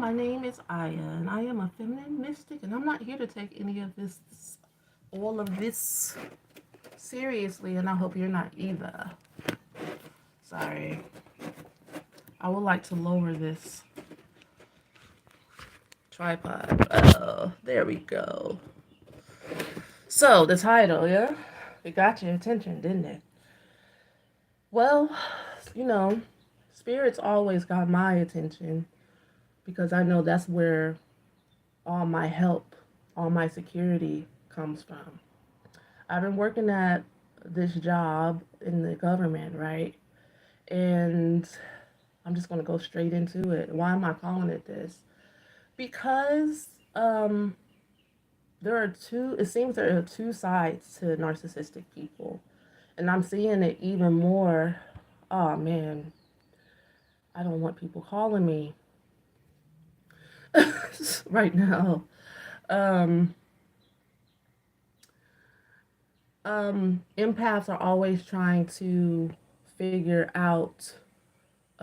my name is Aya, and I am a feminine mystic, and I'm not here to take any of all of this seriously, and I hope you're not either. Sorry. I would like to lower this tripod. Oh, there we go. So, the title, yeah? It got your attention, didn't it? Well, you know, spirits always got my attention because I know that's where all my help, all my security comes from. I've been working at this job in the government, right? And I'm just going to go straight into it. Why am I calling it this? Because it seems there are two sides to narcissistic people. And I'm seeing it even more. Oh man, I don't want people calling me right now. Um, Empaths are always trying to figure out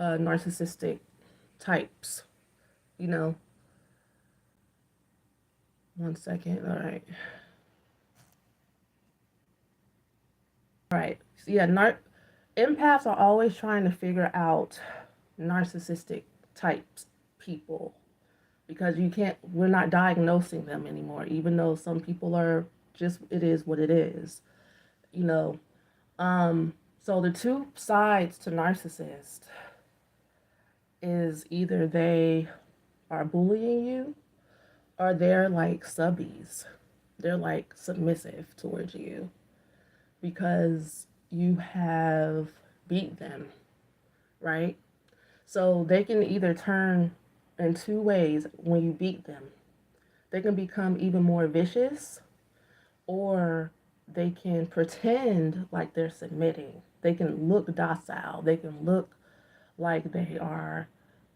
narcissistic types. You know, one second. All right. All right. So yeah, empaths are always trying to figure out narcissistic types people because we're not diagnosing them anymore, even though some people are just, it is what it is, you know. So the two sides to narcissist is either they are bullying you or they're like subbies. They're like submissive towards you because you have beat them, right? So they can either turn in two ways when you beat them. They can become even more vicious, or they can pretend like they're submitting. They can look docile. They can look like they are,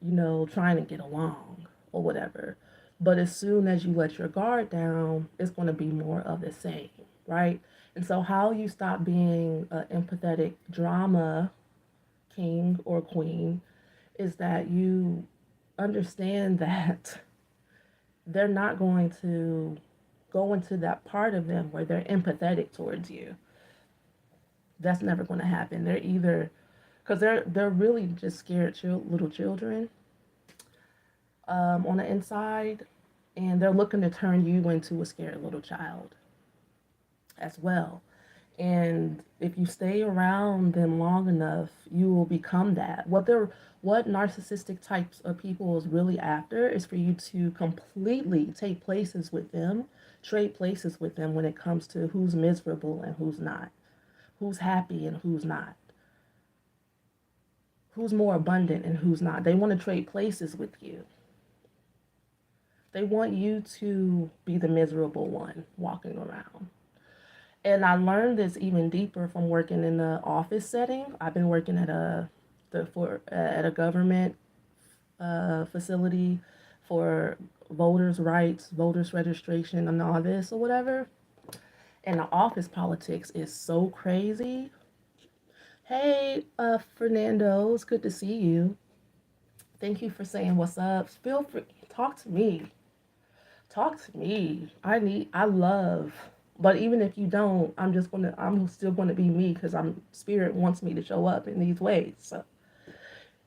trying to get along or whatever. But as soon as you let your guard down, it's going to be more of the same, right? And so, how you stop being an empathetic drama king or queen is that you understand that they're not going to go into that part of them where they're empathetic towards you. That's never going to happen. They're either because they're really just scared little children on the inside, and they're looking to turn you into a scared little child as well. And if you stay around them long enough, you will become that. What narcissistic types of people is really after is for you to completely take places with them, trade places with them when it comes to who's miserable and who's not, who's happy and who's not, who's more abundant and who's not. They want to trade places with you. They want you to be the miserable one walking around. And I learned this even deeper from working in the office setting. I've been working at a government facility for voters' rights, voters' registration, and all this or whatever. And the office politics is so crazy. Hey, Fernando, it's good to see you. Thank you for saying what's up. Feel free, talk to me. Talk to me. I love. But even if you don't, I'm still gonna be me because spirit wants me to show up in these ways. So,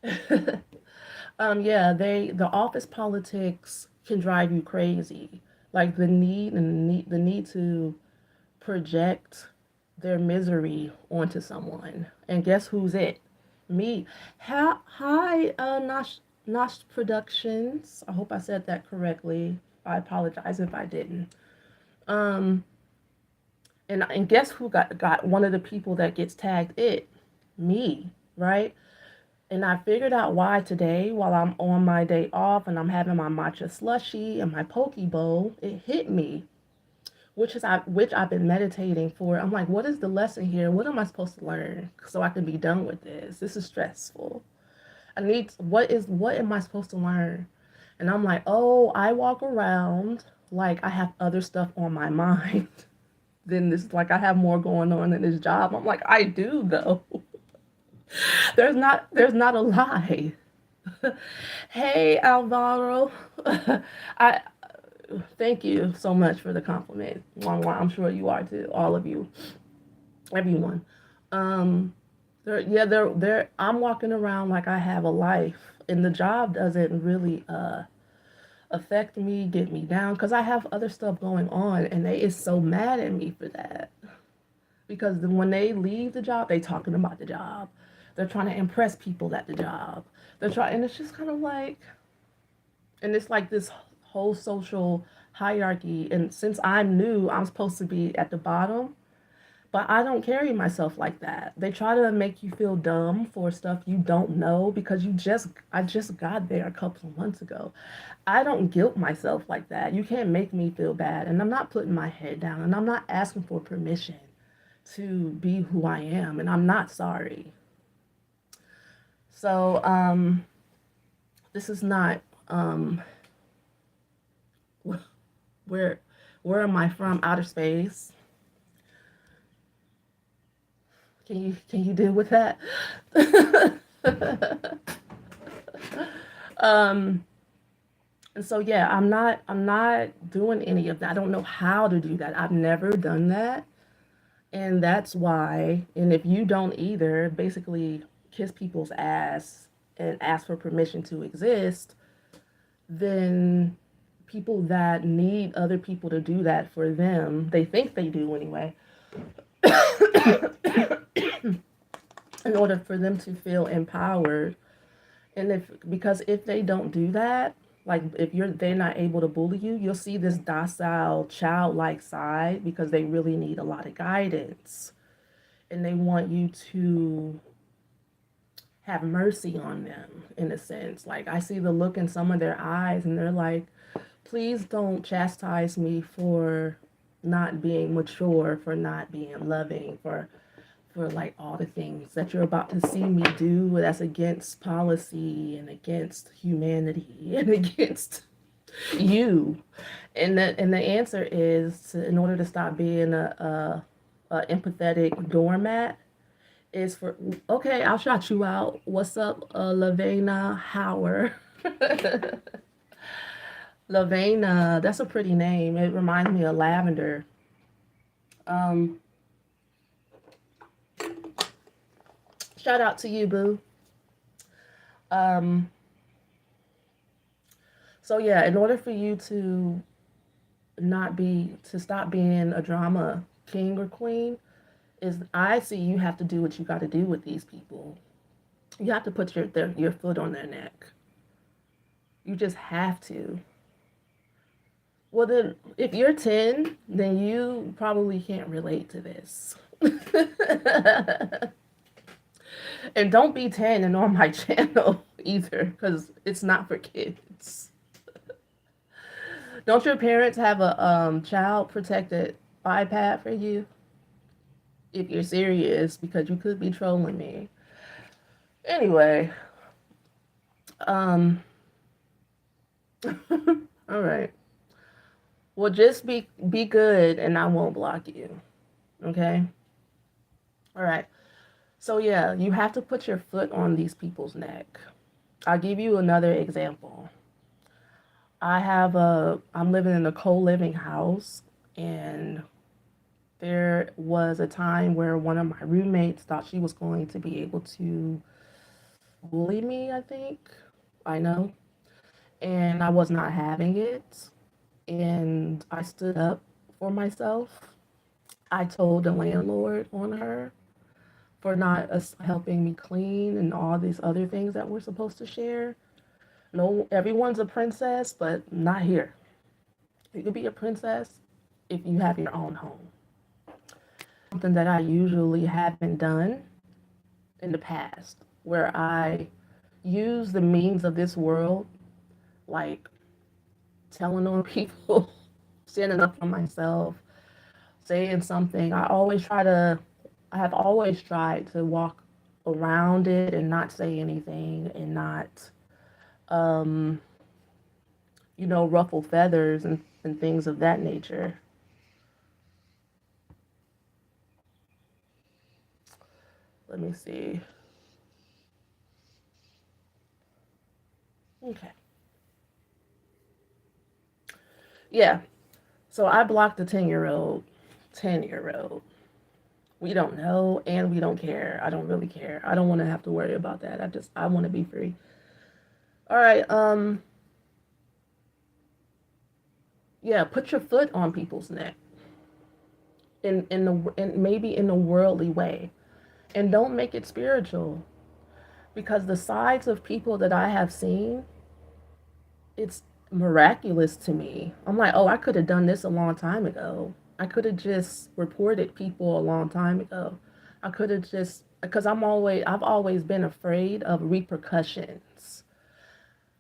yeah, the office politics can drive you crazy. Like the need to project their misery onto someone. And guess who's it? Me. Hi, Nosh Productions. I hope I said that correctly. I apologize if I didn't. Um, and guess who got one of the people that gets tagged? Me, right? And I figured out why today, while I'm on my day off and I'm having my matcha slushy and my poke bowl, it hit me, which I've been meditating for. I'm like, what is the lesson here? What am I supposed to learn so I can be done with this? This is stressful. What am I supposed to learn? And I'm like, oh, I walk around like I have other stuff on my mind than this. Like I have more going on in this job. I'm like, I do though. There's not a lie. Hey, Alvaro. I thank you so much for the compliment. I'm sure you are too. All of you, everyone. Um, they're. I'm walking around like I have a life, and the job doesn't really affect me, get me down, because I have other stuff going on, and they is so mad at me for that. Because when they leave the job, they talking about the job. They're trying to impress people at the job. They're trying, and it's just kind of like, and it's like this whole social hierarchy. And since I'm new, I'm supposed to be at the bottom, but I don't carry myself like that. They try to make you feel dumb for stuff you don't know because I just got there a couple of months ago. I don't guilt myself like that. You can't make me feel bad. And I'm not putting my head down and I'm not asking for permission to be who I am. And I'm not sorry. So, this is not, where, where am I from? Outer space. Can you deal with that? um, and so yeah, I'm not doing any of that. I don't know how to do that. I've never done that. And that's why, and if you don't either, basically kiss people's ass and ask for permission to exist, then people that need other people to do that for them, they think they do anyway, in order for them to feel empowered. And because if they don't do that, like if they're not able to bully you, you'll see this docile, childlike side because they really need a lot of guidance. And they want you to have mercy on them in a sense. Like I see the look in some of their eyes and they're like, please don't chastise me for not being mature, for not being loving, for like all the things that you're about to see me do that's against policy and against humanity and against you. And the answer is in order to stop being a empathetic doormat is for, okay, I'll shout you out. What's up, Lavena Howard? Lavena, that's a pretty name. It reminds me of lavender. Um, Shout out to you, boo. Um, so yeah, in order for you to stop being a drama king or queen, is I see you have to do what you got to do with these people. You have to put your foot on their neck. You just have to. Well, then, if you're 10, then you probably can't relate to this. And don't be 10 and on my channel either, because it's not for kids. Don't your parents have a child protected iPad for you? If you're serious, because you could be trolling me. Anyway, um, all right. Well, just be good, and I won't block you. Okay. All right. So yeah, you have to put your foot on these people's neck. I'll give you another example. I'm living in a co-living house, and there was a time where one of my roommates thought she was going to be able to bully me, I think. I know. And I was not having it. And I stood up for myself. I told the landlord on her for not helping me clean and all these other things that we're supposed to share. No, everyone's a princess, but not here. You could be a princess if you have your own home. Something that I usually haven't done in the past, where I use the means of this world, like telling on people, standing up for myself, saying something. I have always tried to walk around it and not say anything and not, um, ruffle feathers and things of that nature. Let me see. Okay. Yeah. So I blocked the 10-year-old. 10-year-old. We don't know and we don't care. I don't really care. I don't want to have to worry about that. I want to be free. All right. Yeah, put your foot on people's neck in maybe in a worldly way. And don't make it spiritual because the sides of people that I have seen, it's miraculous to me. I'm like, "Oh, I could have done this a long time ago. I could have just reported people a long time ago. I could have just because I've always been afraid of repercussions.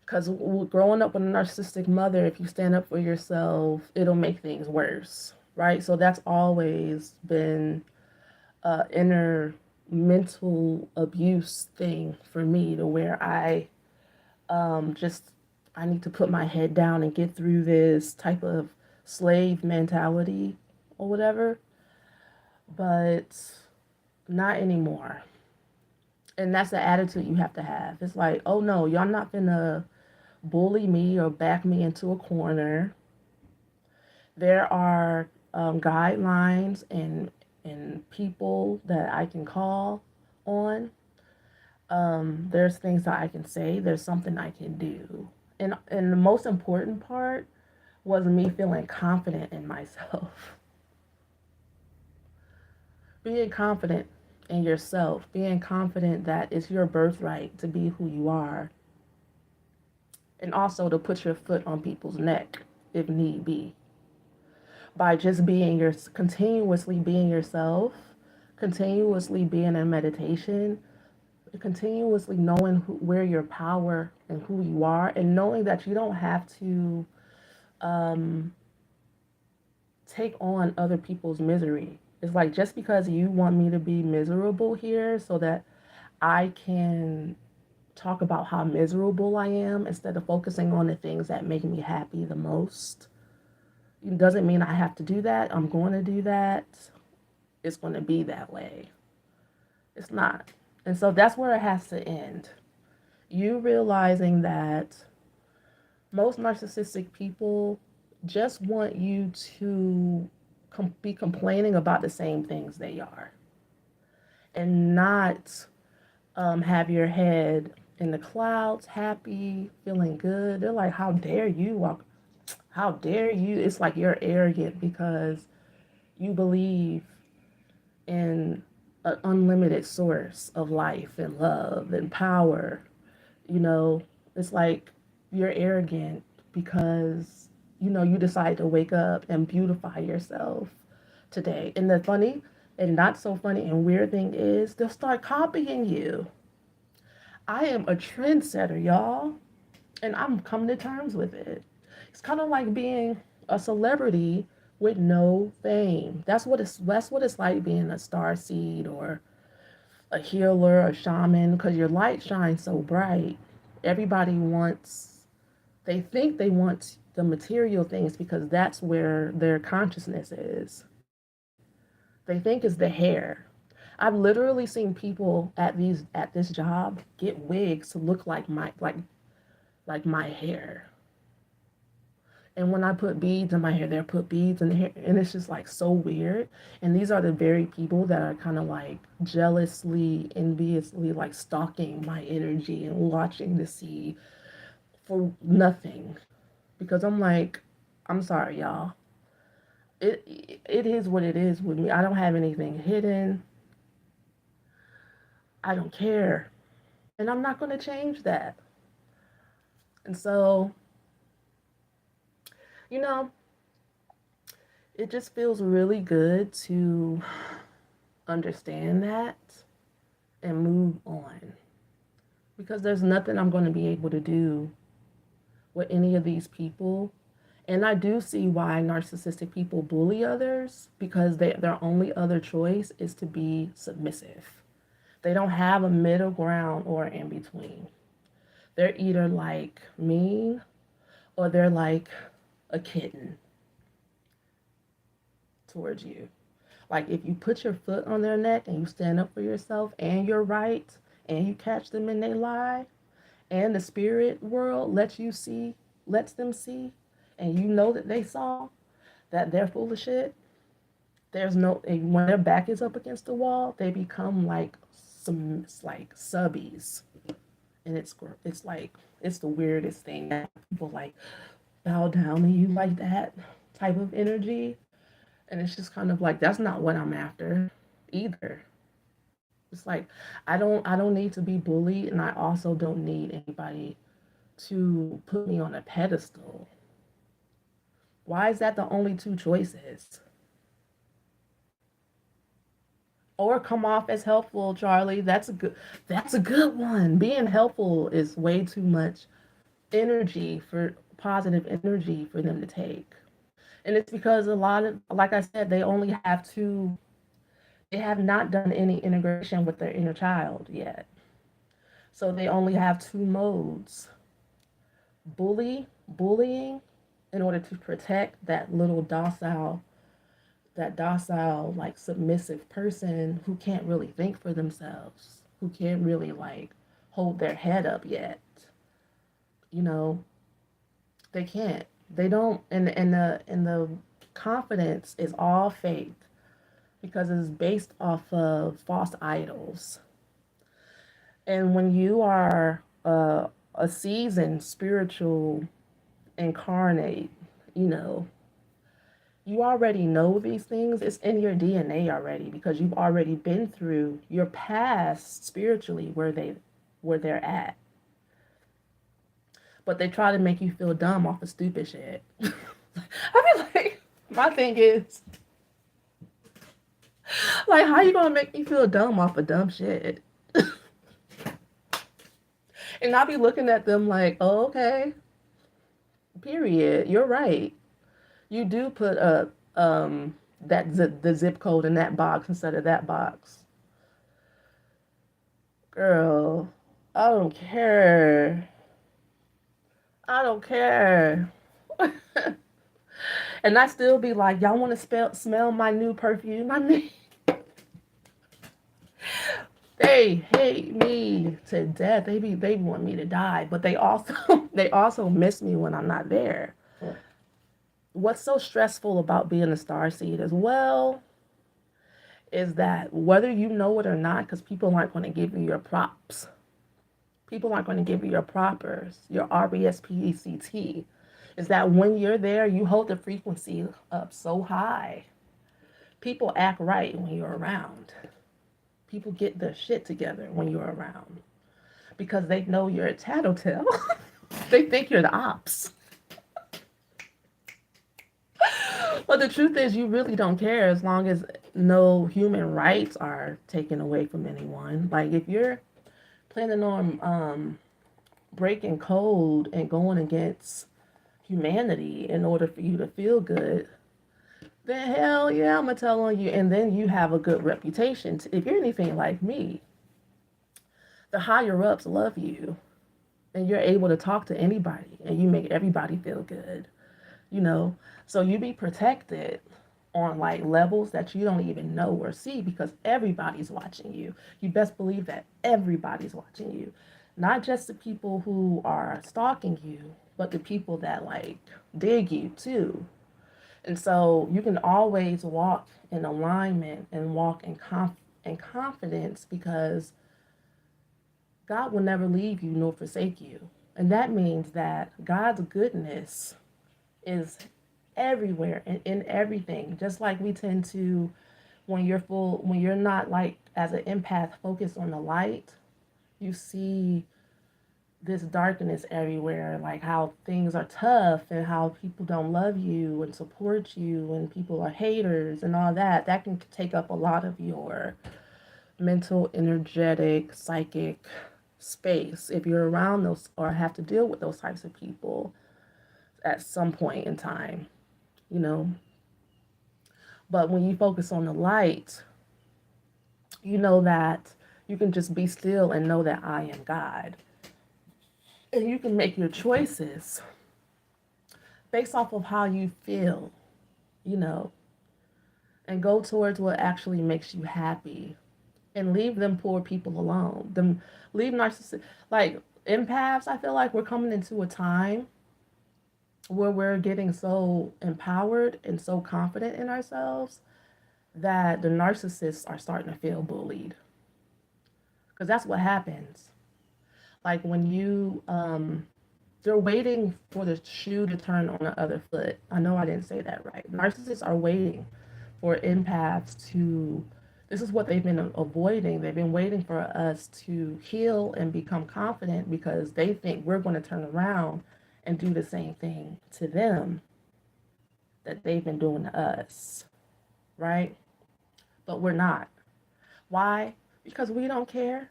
Because growing up with a narcissistic mother, if you stand up for yourself, it'll make things worse, right? So that's always been inner mental abuse thing for me to where just I need to put my head down and get through this type of slave mentality or whatever, but not anymore. And that's the attitude you have to have. It's like, oh no, y'all not gonna bully me or back me into a corner. There are guidelines and people that I can call on. There's things that I can say. There's something I can do. And the most important part was me feeling confident in myself. Being confident in yourself, being confident that it's your birthright to be who you are, and also to put your foot on people's neck if need be. By just continuously being yourself, continuously being in meditation, continuously knowing where your power and who you are, and knowing that you don't have to um, take on other people's misery. It's like just because you want me to be miserable here so that I can talk about how miserable I am instead of focusing on the things that make me happy the most. It doesn't mean I have to do that. I'm going to do that. It's going to be that way. It's not. And so that's where it has to end. You realizing that most narcissistic people just want you to be complaining about the same things they are and not have your head in the clouds, happy, feeling good. They're like, how dare you walk? How dare you? It's like you're arrogant because you believe in an unlimited source of life and love and power. You know, it's like you're arrogant because, you decide to wake up and beautify yourself today. And the funny and not so funny and weird thing is they'll start copying you. I am a trendsetter, y'all, and I'm coming to terms with it. It's kind of like being a celebrity with no fame. That's what it's like being a star seed or a healer, a shaman, because your light shines so bright. Everybody wants, they think they want the material things because that's where their consciousness is. They think it's the hair. I've literally seen people at this job get wigs to look like my hair. And when I put beads in my hair, they'll put beads in the hair, and it's just like so weird. And these are the very people that are kind of like jealously, enviously, like stalking my energy and watching to see for nothing. Because I'm like, I'm sorry, y'all. It is what it is with me. I don't have anything hidden. I don't care, and I'm not going to change that. And so, you know, it just feels really good to understand that and move on because there's nothing I'm going to be able to do with any of these people. And I do see why narcissistic people bully others because their only other choice is to be submissive. They don't have a middle ground or in between. They're either like mean or they're like a kitten towards you. Like if you put your foot on their neck and you stand up for yourself and you're right and you catch them in their lie and the spirit world lets them see, and you know that they saw that they're full of shit. There's no, when their back is up against the wall, they become like some like subbies, and it's like it's the weirdest thing that people like bow down to you like that type of energy, and it's just kind of like that's not what I'm after either. It's like I don't need to be bullied, and I also don't need anybody to put me on a pedestal. Why is that the only two choices? Or come off as helpful, Charlie. That's a good one. Being helpful is way too much energy for positive energy for them to take. And it's because a lot of, like I said, they have not done any integration with their inner child yet. So they only have two modes: bullying, in order to protect that docile, like submissive person who can't really think for themselves, who can't really like hold their head up yet. You know, they can't. They don't, and the confidence is all fake because it's based off of false idols. And when you are a seasoned spiritual incarnate, you know, you already know these things. It's in your DNA already because you've already been through your past spiritually where they're at. But they try to make you feel dumb off of stupid shit. I feel like my thing is like, how you gonna make me feel dumb off of dumb shit? And I'll be looking at them like, oh, okay, period. You're right. You do put the zip code in that box instead of that box. Girl, I don't care. I don't care. And I still be like, y'all want to smell my new perfume? I mean, they hate me to death. They want me to die, but they also they also miss me when I'm not there. What's so stressful about being a starseed as well is that whether you know it or not, because people aren't going to give you your props. People aren't going to give you your propers, your RESPECT. Is that when you're there, you hold the frequency up so high. People act right when you're around. People get their shit together when you're around because they know you're a tattletale. They think you're the ops. But the truth is, you really don't care as long as no human rights are taken away from anyone. Like, if you're planning on breaking code and going against humanity in order for you to feel good, then hell yeah, I'm gonna tell on you. And then you have a good reputation. If you're anything like me, the higher ups love you, and you're able to talk to anybody, and you make everybody feel good. You know, so you be protected on like levels that you don't even know or see because everybody's watching you. You best believe that everybody's watching you, not just the people who are stalking you, but the people that like dig you too. And so you can always walk in alignment and walk in confidence because God will never leave you nor forsake you. And that means that God's goodness is everywhere and in everything. Just like we tend to, when you're not like as an empath focused on the light, you see this darkness everywhere, like how things are tough and how people don't love you and support you and people are haters and all that. That can take up a lot of your mental, energetic, psychic space if you're around those or have to deal with those types of people at some point in time, you know. But when you focus on the light, you know that you can just be still and know that I am God. And you can make your choices based off of how you feel, you know, and go towards what actually makes you happy and leave them poor people alone. Them leave narcissists like Empaths, I feel like we're coming into a time where we're getting so empowered and so confident in ourselves that the narcissists are starting to feel bullied. Because that's what happens. Like when they're waiting for the shoe to turn on the other foot. I know I didn't say that right. Narcissists are waiting for empaths to, this is what they've been avoiding. They've been waiting for us to heal and become confident because they think we're going to turn around and do the same thing to them that they've been doing to us, right? But we're not. Why? Because we don't care.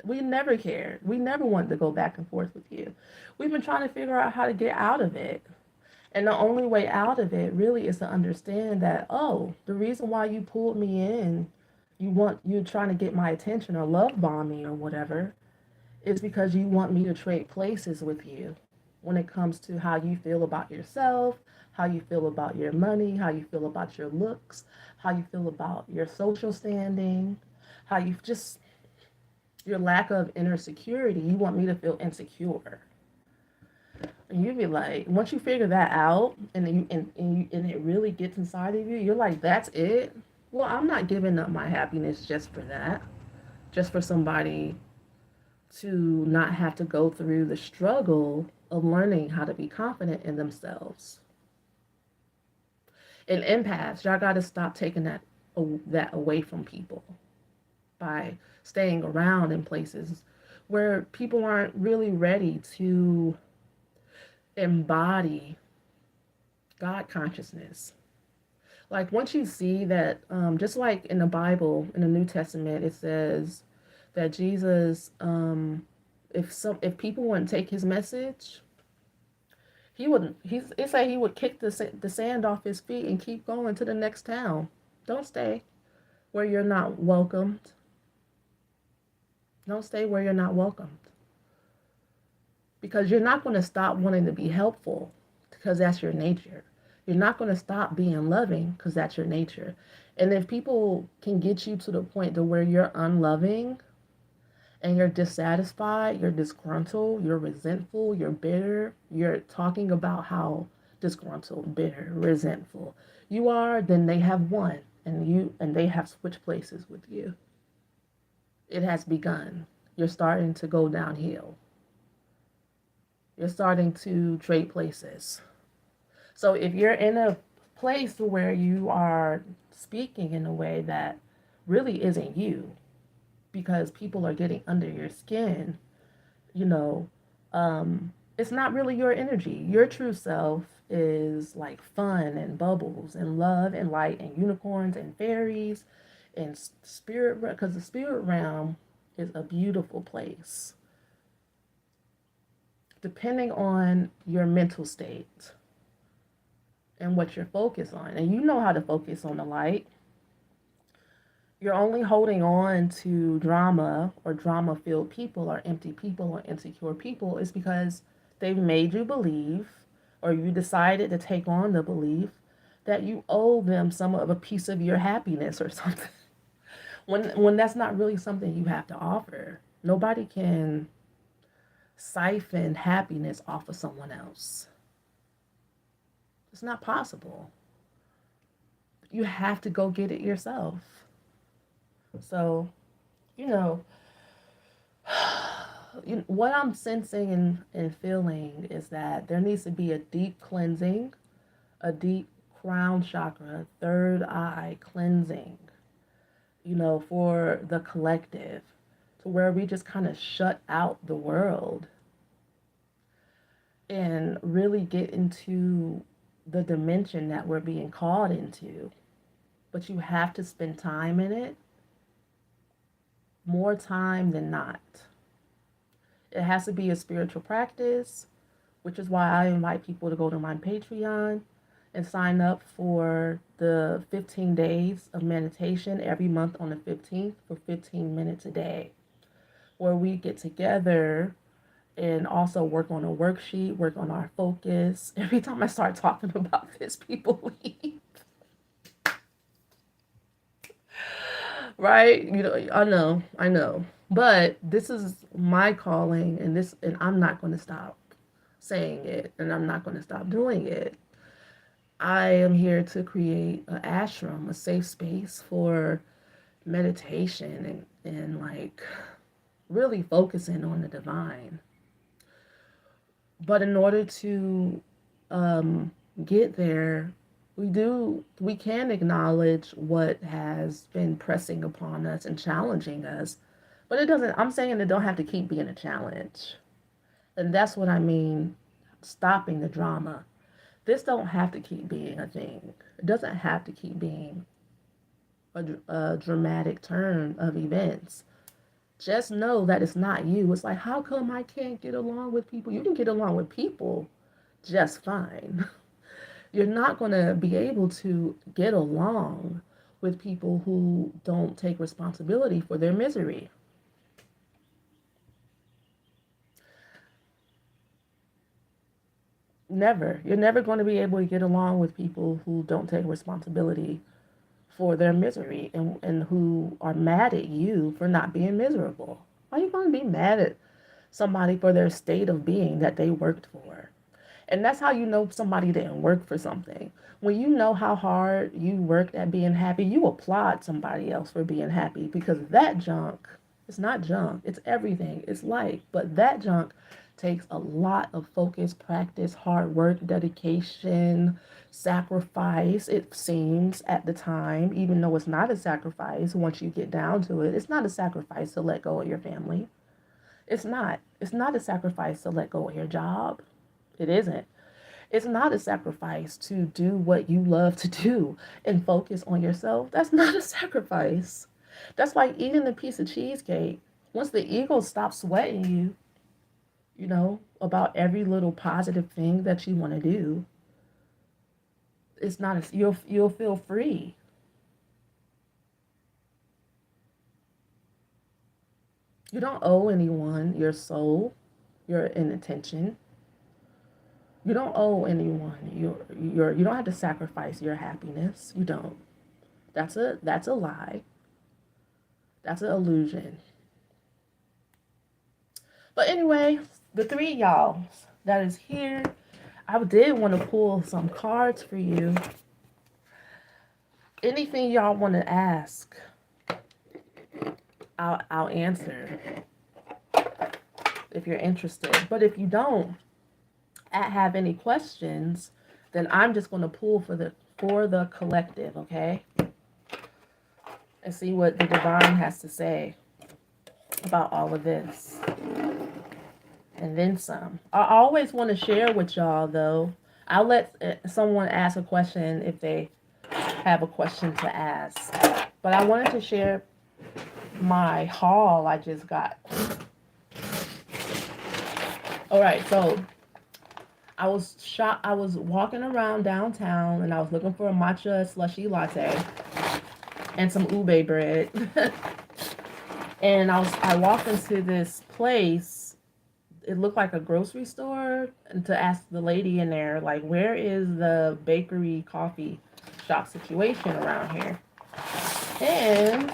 We never cared. We never wanted to go back and forth with you. We've been trying to figure out how to get out of it. And the only way out of it really is to understand that, oh, the reason why you pulled me in, you're trying to get my attention or love bomb me or whatever, is because you want me to trade places with you when it comes to how you feel about yourself, how you feel about your money, how you feel about your looks, how you feel about your social standing, how you just your lack of inner security. You want me to feel insecure. And you'd be like, once you figure that out and it really gets inside of you, you're like, that's it? Well, I'm not giving up my happiness just for that. Just for somebody to not have to go through the struggle of learning how to be confident in themselves. And empaths, y'all got to stop taking that away from people by staying around in places where people aren't really ready to embody God consciousness. Like once you see that, just like in the Bible, in the New Testament, it says that Jesus, if people wouldn't take his message, he wouldn't. It say he would kick the sand off his feet and keep going to the next town. Don't stay where you're not welcomed. Don't stay where you're not welcomed. Because you're not going to stop wanting to be helpful because that's your nature. You're not going to stop being loving because that's your nature. And if people can get you to the point to where you're unloving and you're dissatisfied, you're disgruntled, you're resentful, you're bitter, you're talking about how disgruntled, bitter, resentful you are, then they have won and they have switched places with you. It has begun. You're starting to go downhill. You're starting to trade places. So if you're in a place where you are speaking in a way that really isn't you, because people are getting under your skin, you know, it's not really your energy. Your true self is like fun and bubbles and love and light and unicorns and fairies and spirit, because the spirit realm is a beautiful place. Depending on your mental state and what you're focused on. And you know how to focus on the light. You're only holding on to drama or drama-filled people or empty people or insecure people is because they've made you believe, or you decided to take on the belief that you owe them some of a piece of your happiness or something. When that's not really something you have to offer. Nobody can siphon happiness off of someone else. It's not possible. You have to go get it yourself. So, you know, what I'm sensing and feeling is that there needs to be a deep cleansing, a deep crown chakra, third eye cleansing, for the collective, to where we just kind of shut out the world and really get into the dimension that we're being called into. But you have to spend time in it, more time than not. It has to be a spiritual practice, which is why I invite people to go to my Patreon and sign up for the 15 days of meditation every month on the 15th for 15 minutes a day, where we get together and also work on a worksheet, work on our focus. Every time I start talking about this, people leave. Right? I know. But this is my calling, and I'm not going to stop saying it, and I'm not going to stop doing it. I am here to create an ashram, a safe space for meditation and like really focusing on the divine. But in order to get there, we can acknowledge what has been pressing upon us and challenging us. But it doesn't, I'm saying it don't have to keep being a challenge. And that's what I mean, stopping the drama. This don't have to keep being a thing. It doesn't have to keep being a dramatic turn of events. Just know that it's not you. It's like, how come I can't get along with people? You can get along with people just fine. You're not going to be able to get along with people who don't take responsibility for their misery. Never. You're never going to be able to get along with people who don't take responsibility for their misery and who are mad at you for not being miserable. Why are you going to be mad at somebody for their state of being that they worked for? And that's how you know somebody didn't work for something. When you know how hard you worked at being happy, you applaud somebody else for being happy because that junk, it's not junk, it's everything, it's life. But that junk takes a lot of focus, practice, hard work, dedication, sacrifice. It seems at the time, even though it's not a sacrifice, once you get down to it, it's not a sacrifice to let go of your family. It's not. It's not a sacrifice to let go of your job. It isn't. It's not a sacrifice to do what you love to do and focus on yourself. That's not a sacrifice. That's like eating a piece of cheesecake. Once the ego stops sweating you, about every little positive thing that you want to do, it's not a, you'll feel free. You don't owe anyone your soul, your intention. You don't owe anyone you don't have to sacrifice your happiness. You don't. That's a lie. That's an illusion. But anyway, the three y'all that is here, I did want to pull some cards for you. Anything y'all want to ask, I'll answer if you're interested. But if you don't have any questions, then I'm just going to pull for the collective, okay? And see what the divine has to say about all of this. And then some. I always want to share with y'all, though. I'll let someone ask a question if they have a question to ask. But I wanted to share my haul I just got. All right, so I was walking around downtown and I was looking for a matcha slushy latte and some ube bread. And I walked into this place. It looked like a grocery store, and to ask the lady in there, like, where is the bakery coffee shop situation around here? And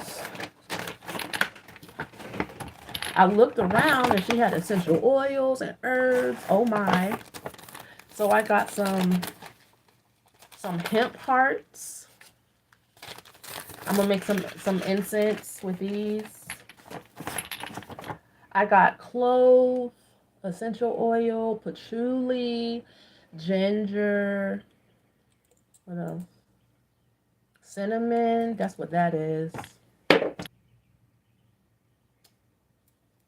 I looked around and she had essential oils and herbs. Oh my. So I got some hemp hearts. I'm gonna make some incense with these. I got clove, essential oil, patchouli, ginger, what else? Cinnamon, that's what that is.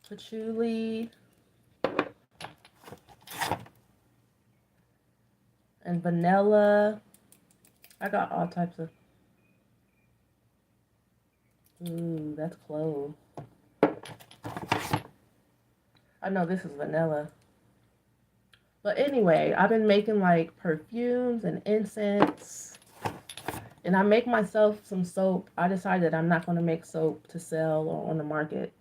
Patchouli and vanilla. I got all types of. Ooh, that's clove. I know this is vanilla. But anyway, I've been making like perfumes and incense. And I make myself some soap. I decided I'm not going to make soap to sell or on the market.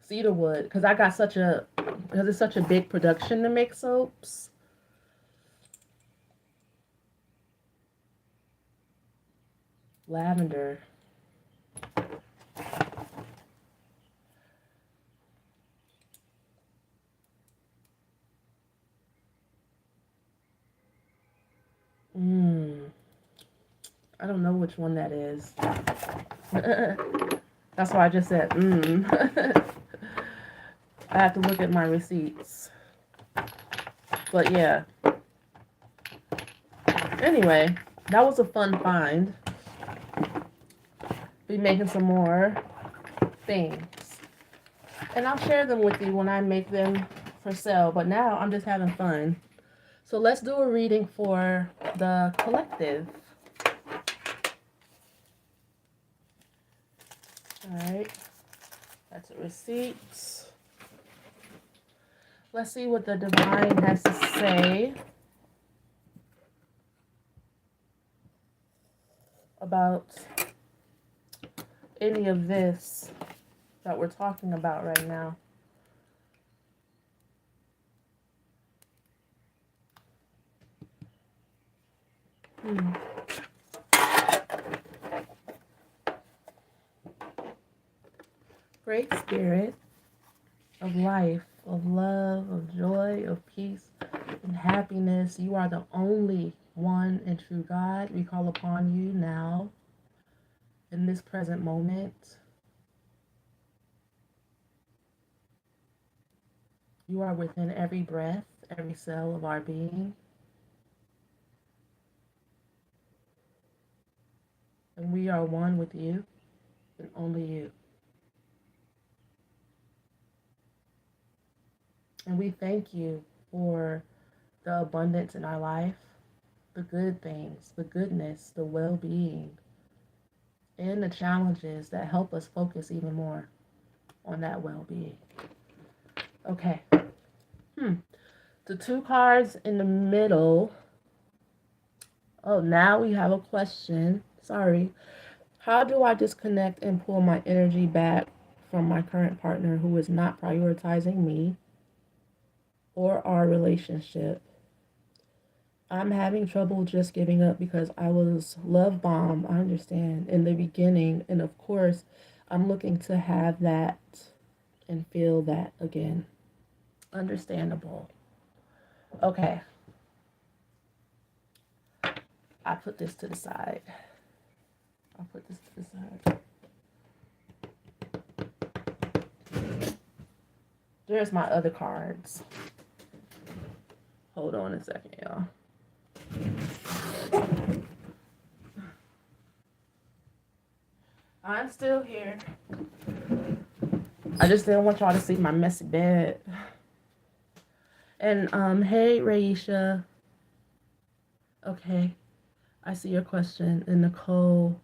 Cedarwood, because it's such a big production to make soaps. Lavender. I don't know which one that is. That's why I just said, I have to look at my receipts. But yeah. Anyway, that was a fun find. Be making some more things. And I'll share them with you when I make them for sale. But now I'm just having fun. So let's do a reading for the collective. Alright. That's a receipt. Let's see what the divine has to say about any of this that we're talking about right now. Great Spirit of life, of love, of joy, of peace, and happiness. You are the only one and true God. We call upon you now, in this present moment. You are within every breath, every cell of our being. And we are one with you, and only you. And we thank you for the abundance in our life, the good things, the goodness, the well-being, and the challenges that help us focus even more on that well-being. Okay. The two cards in the middle. Oh, now we have a question. Sorry. How do I disconnect and pull my energy back from my current partner who is not prioritizing me or our relationship? I'm having trouble just giving up because I was love bombed, I understand, in the beginning. And of course, I'm looking to have that and feel that again. Understandable. Okay. I put this to the side. I'll put this to the side. There's my other cards. Hold on a second, y'all. I'm still here. I just didn't want y'all to see my messy bed. And hey Raisha. Okay. I see your question. And Nicole.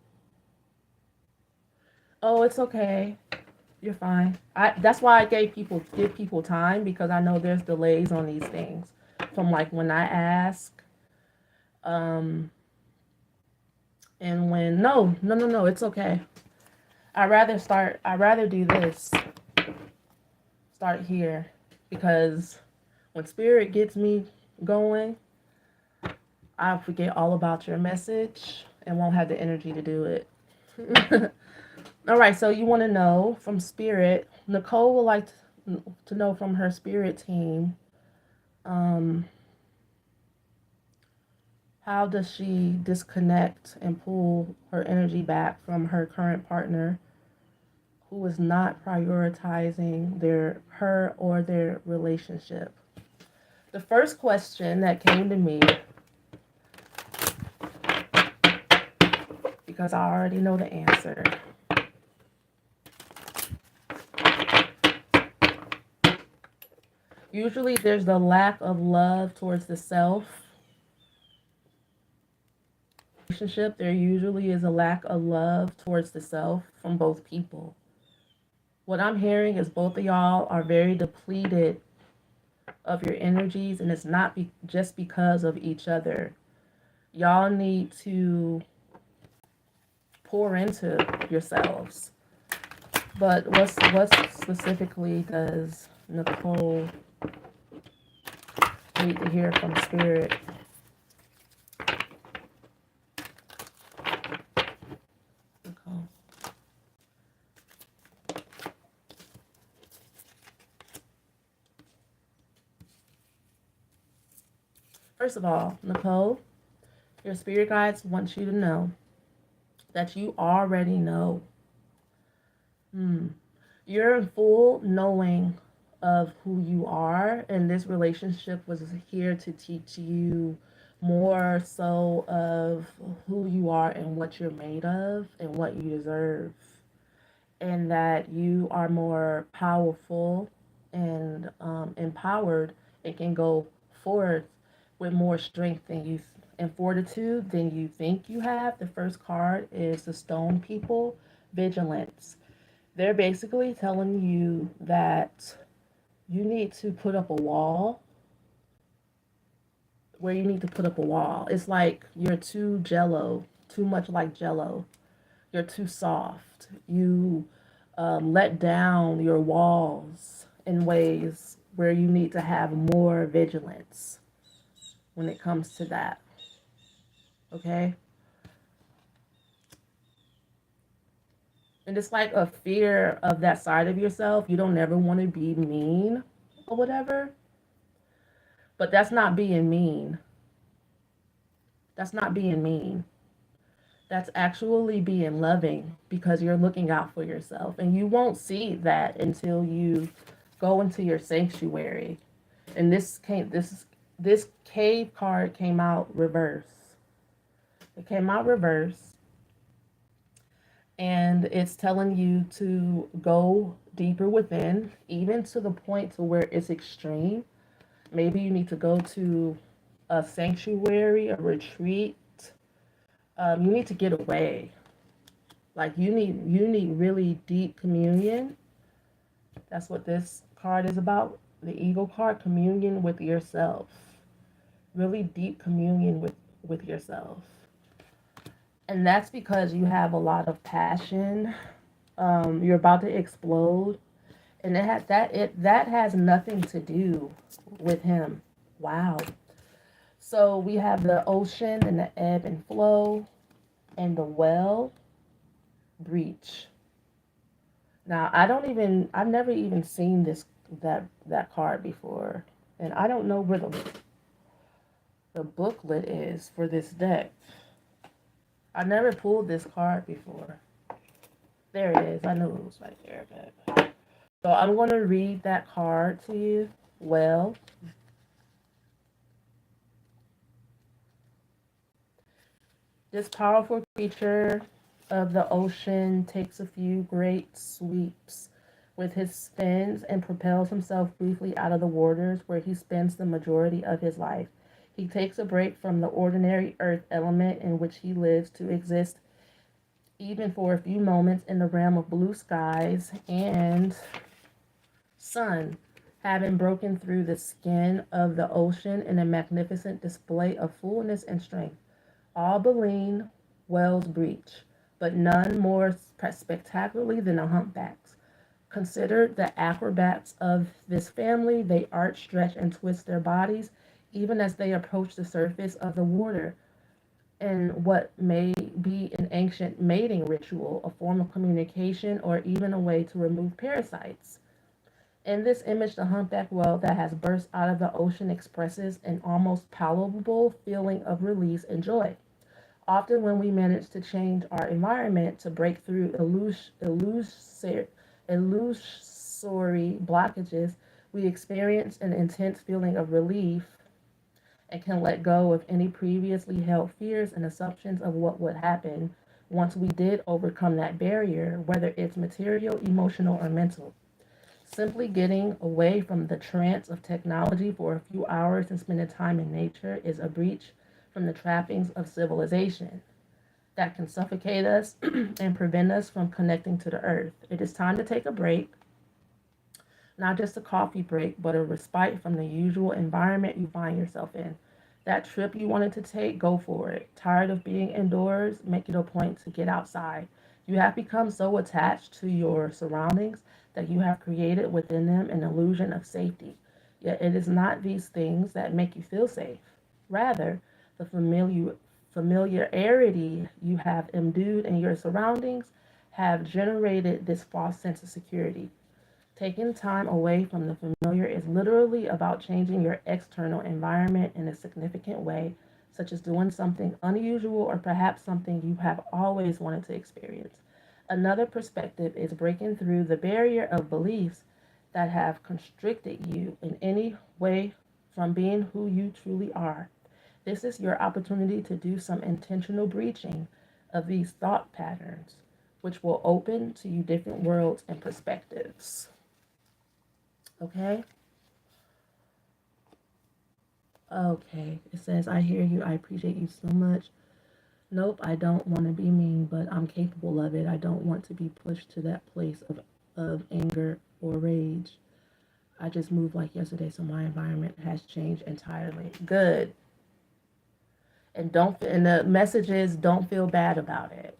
Oh, it's okay. You're fine. That's why I give people time, because I know there's delays on these things. From like when I ask. And when no, it's okay. I'd rather do this. Start here. Because when spirit gets me going, I'll forget all about your message and won't have the energy to do it. All right, so you want to know from spirit. Nicole would like to know from her spirit team, how does she disconnect and pull her energy back from her current partner who is not prioritizing her or their relationship? The first question that came to me, because I already know the answer. Usually there's the lack of love towards the self. Relationship, there usually is a lack of love towards the self from both people. What I'm hearing is both of y'all are very depleted of your energies, and it's not just because of each other. Y'all need to pour into yourselves. But what specifically does Nicole need to hear from spirit? Nicole. First of all, Nicole, your spirit guides want you to know that you already know. You're in full knowing of who you are, and this relationship was here to teach you more so of who you are and what you're made of and what you deserve, and that you are more powerful and empowered and can go forth with more strength than you and fortitude than you think you have. The first card is the Stone People, Vigilance. They're basically telling you that you need to put up a wall where you need to put up a wall. It's like you're too jello, too much like jello. You're too soft. You let down your walls in ways where you need to have more vigilance when it comes to that. Okay? And it's like a fear of that side of yourself. You don't ever want to be mean or whatever. But that's not being mean. That's not being mean. That's actually being loving because you're looking out for yourself. And you won't see that until you go into your sanctuary. And this cave card came out reverse. It came out reverse, and it's telling you to go deeper within, even to the point to where it's extreme. Maybe you need to go to a sanctuary, a retreat. You need to get away. Like you need really deep communion. That's what this card is about. The Eagle card, communion with yourself. Really deep communion with yourself. And that's because you have a lot of passion. You're about to explode, and that has nothing to do with him. Wow. So we have the ocean and the ebb and flow, and the well, breach. Now I've never even seen that card before, and I don't know where the booklet is for this deck. I never pulled this card before. There it is. I knew it was right there. But... So I'm going to read that card to you. Well, this powerful creature of the ocean takes a few great sweeps with his fins and propels himself briefly out of the waters where he spends the majority of his life. He takes a break from the ordinary earth element in which he lives to exist even for a few moments in the realm of blue skies and sun, having broken through the skin of the ocean in a magnificent display of fullness and strength. All baleen whales breach, but none more spectacularly than the humpbacks. Considered the acrobats of this family, they arch, stretch, and twist their bodies even as they approach the surface of the water in what may be an ancient mating ritual, a form of communication, or even a way to remove parasites. In this image, the humpback whale that has burst out of the ocean expresses an almost palpable feeling of release and joy. Often, when we manage to change our environment to break through illusory blockages, we experience an intense feeling of relief and can let go of any previously held fears and assumptions of what would happen once we did overcome that barrier, whether it's material, emotional, or mental. Simply getting away from the trance of technology for a few hours and spending time in nature is a breach from the trappings of civilization that can suffocate us and prevent us from connecting to the earth. It is time to take a break, not just a coffee break, but a respite from the usual environment you find yourself in. That trip you wanted to take, go for it. Tired of being indoors? Make it a point to get outside. You have become so attached to your surroundings that you have created within them an illusion of safety. Yet it is not these things that make you feel safe. Rather, the familiarity you have imbued in your surroundings have generated this false sense of security. Taking time away from the familiar is literally about changing your external environment in a significant way, such as doing something unusual or perhaps something you have always wanted to experience. Another perspective is breaking through the barrier of beliefs that have constricted you in any way from being who you truly are. This is your opportunity to do some intentional breaching of these thought patterns, which will open to you different worlds and perspectives. Okay? Okay. It says, I hear you. I appreciate you so much. Nope, I don't want to be mean, but I'm capable of it. I don't want to be pushed to that place of anger or rage. I just moved like yesterday, so my environment has changed entirely. Good. And the message is don't feel bad about it.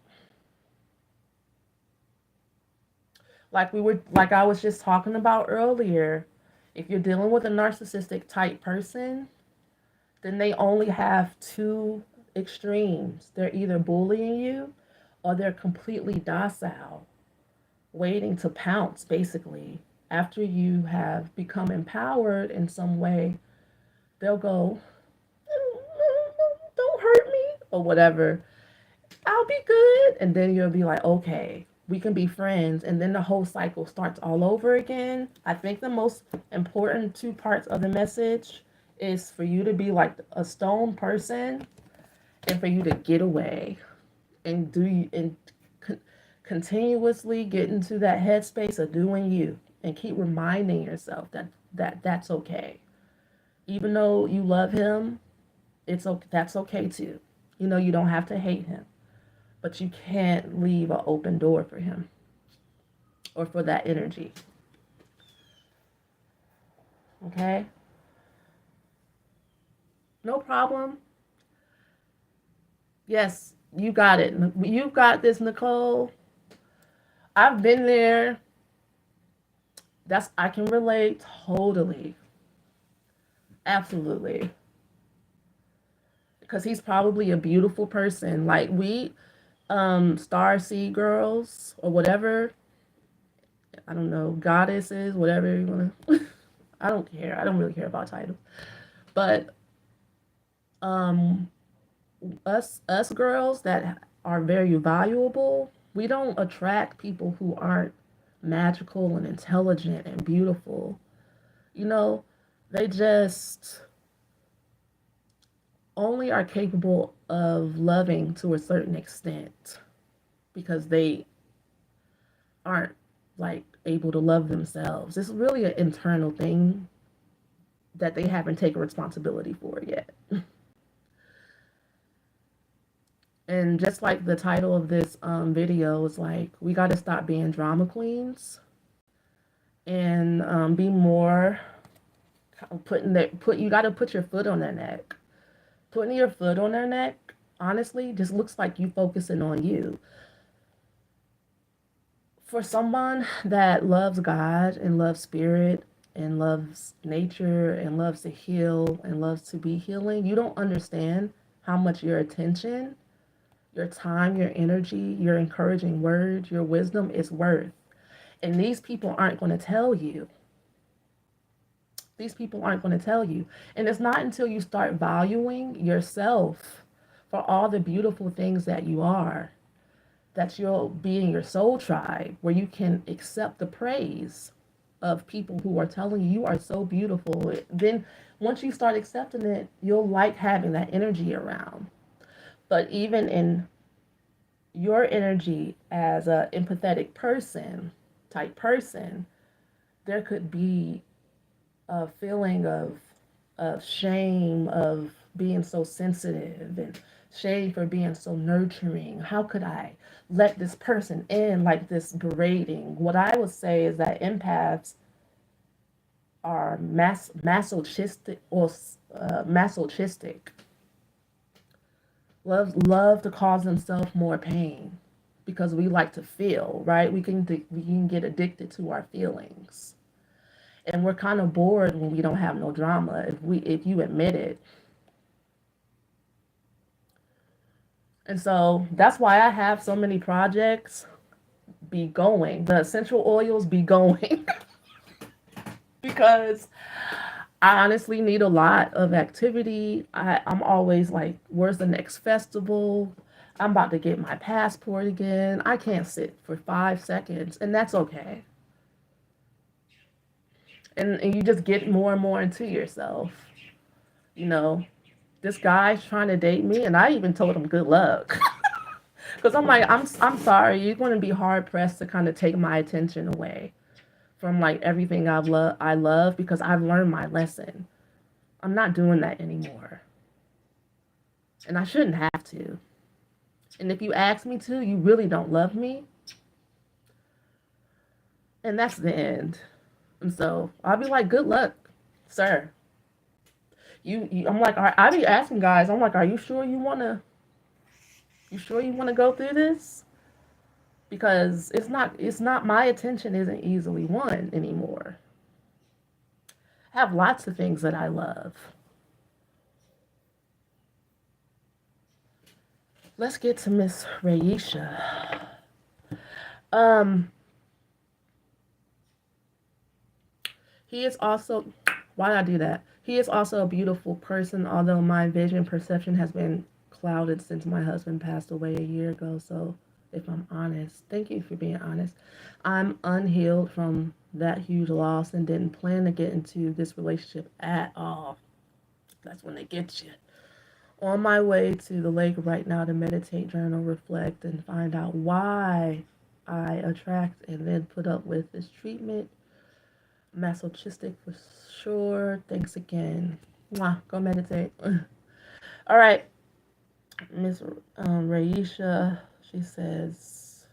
Like I was just talking about earlier, if you're dealing with a narcissistic type person, then they only have two extremes. They're either bullying you or they're completely docile, waiting to pounce, basically. After you have become empowered in some way, they'll go, don't hurt me, or whatever. I'll be good. And then you'll be like, okay, we can be friends. And then the whole cycle starts all over again. I think the most important two parts of the message is for you to be like a stone person and for you to get away and continuously get into that headspace of doing you and keep reminding yourself that's okay. Even though you love him, it's okay. That's okay too. You don't have to hate him, but you can't leave an open door for him or for that energy. Okay? No problem. Yes, you got it. You got this, Nicole. I've been there. I can relate totally. Absolutely. Because he's probably a beautiful person. Like we star seed girls or whatever. I don't know, goddesses, whatever you want to. I don't care. I don't really care about titles. But um us girls that are very valuable, we don't attract people who aren't magical and intelligent and beautiful. You know, they just only are capable of loving to a certain extent because they aren't like able to love themselves. It's really an internal thing that they haven't taken responsibility for yet. And just like the title of this video is like, we got to stop being drama queens and be more you got to put your foot on their neck. Putting your foot on their neck, honestly, just looks like you focusing on you. For someone that loves God and loves spirit and loves nature and loves to heal and loves to be healing, you don't understand how much your attention, your time, your energy, your encouraging words, your wisdom is worth. And these people aren't going to tell you. These people aren't going to tell you. And it's not until you start valuing yourself for all the beautiful things that you are that you'll be in your soul tribe where you can accept the praise of people who are telling you you are so beautiful. Then once you start accepting it, you'll like having that energy around. But even in your energy as an empathetic type person, there could be a feeling of shame, of being so sensitive, and shame for being so nurturing. How could I let this person in like this berating? What I would say is that empaths are masochistic or masochistic. Love to cause themselves more pain because we like to feel, right? We can get addicted to our feelings. And we're kind of bored when we don't have no drama, if you admit it. And so that's why I have so many projects be going. The essential oils be going. because I honestly need a lot of activity. I'm always like, where's the next festival? I'm about to get my passport again. I can't sit for 5 seconds, and that's okay. And you just get more and more into yourself. You know, this guy's trying to date me, and I even told him good luck. Because I'm like, I'm sorry, you're going to be hard pressed to kind of take my attention away from like everything I love because I've learned my lesson. I'm not doing that anymore. And I shouldn't have to. And if you ask me to, you really don't love me. And that's the end. And so I'll be like, good luck, sir. I'm like, I be asking guys, I'm like, are you sure you sure you wanna go through this? Because it's not my attention isn't easily won anymore. I have lots of things that I love. Let's get to Miss Raisha. Um, he is also, why did I do that? He is also a beautiful person, although my vision perception has been clouded since my husband passed away a year ago. So, if I'm honest, thank you for being honest. I'm unhealed from that huge loss and didn't plan to get into this relationship at all. That's when they get you. On my way to the lake right now to meditate, journal, reflect, and find out why I attract and then put up with this treatment. Masochistic for sure. Thanks again. Mwah. Go meditate. All right. Miss Raisha, she says,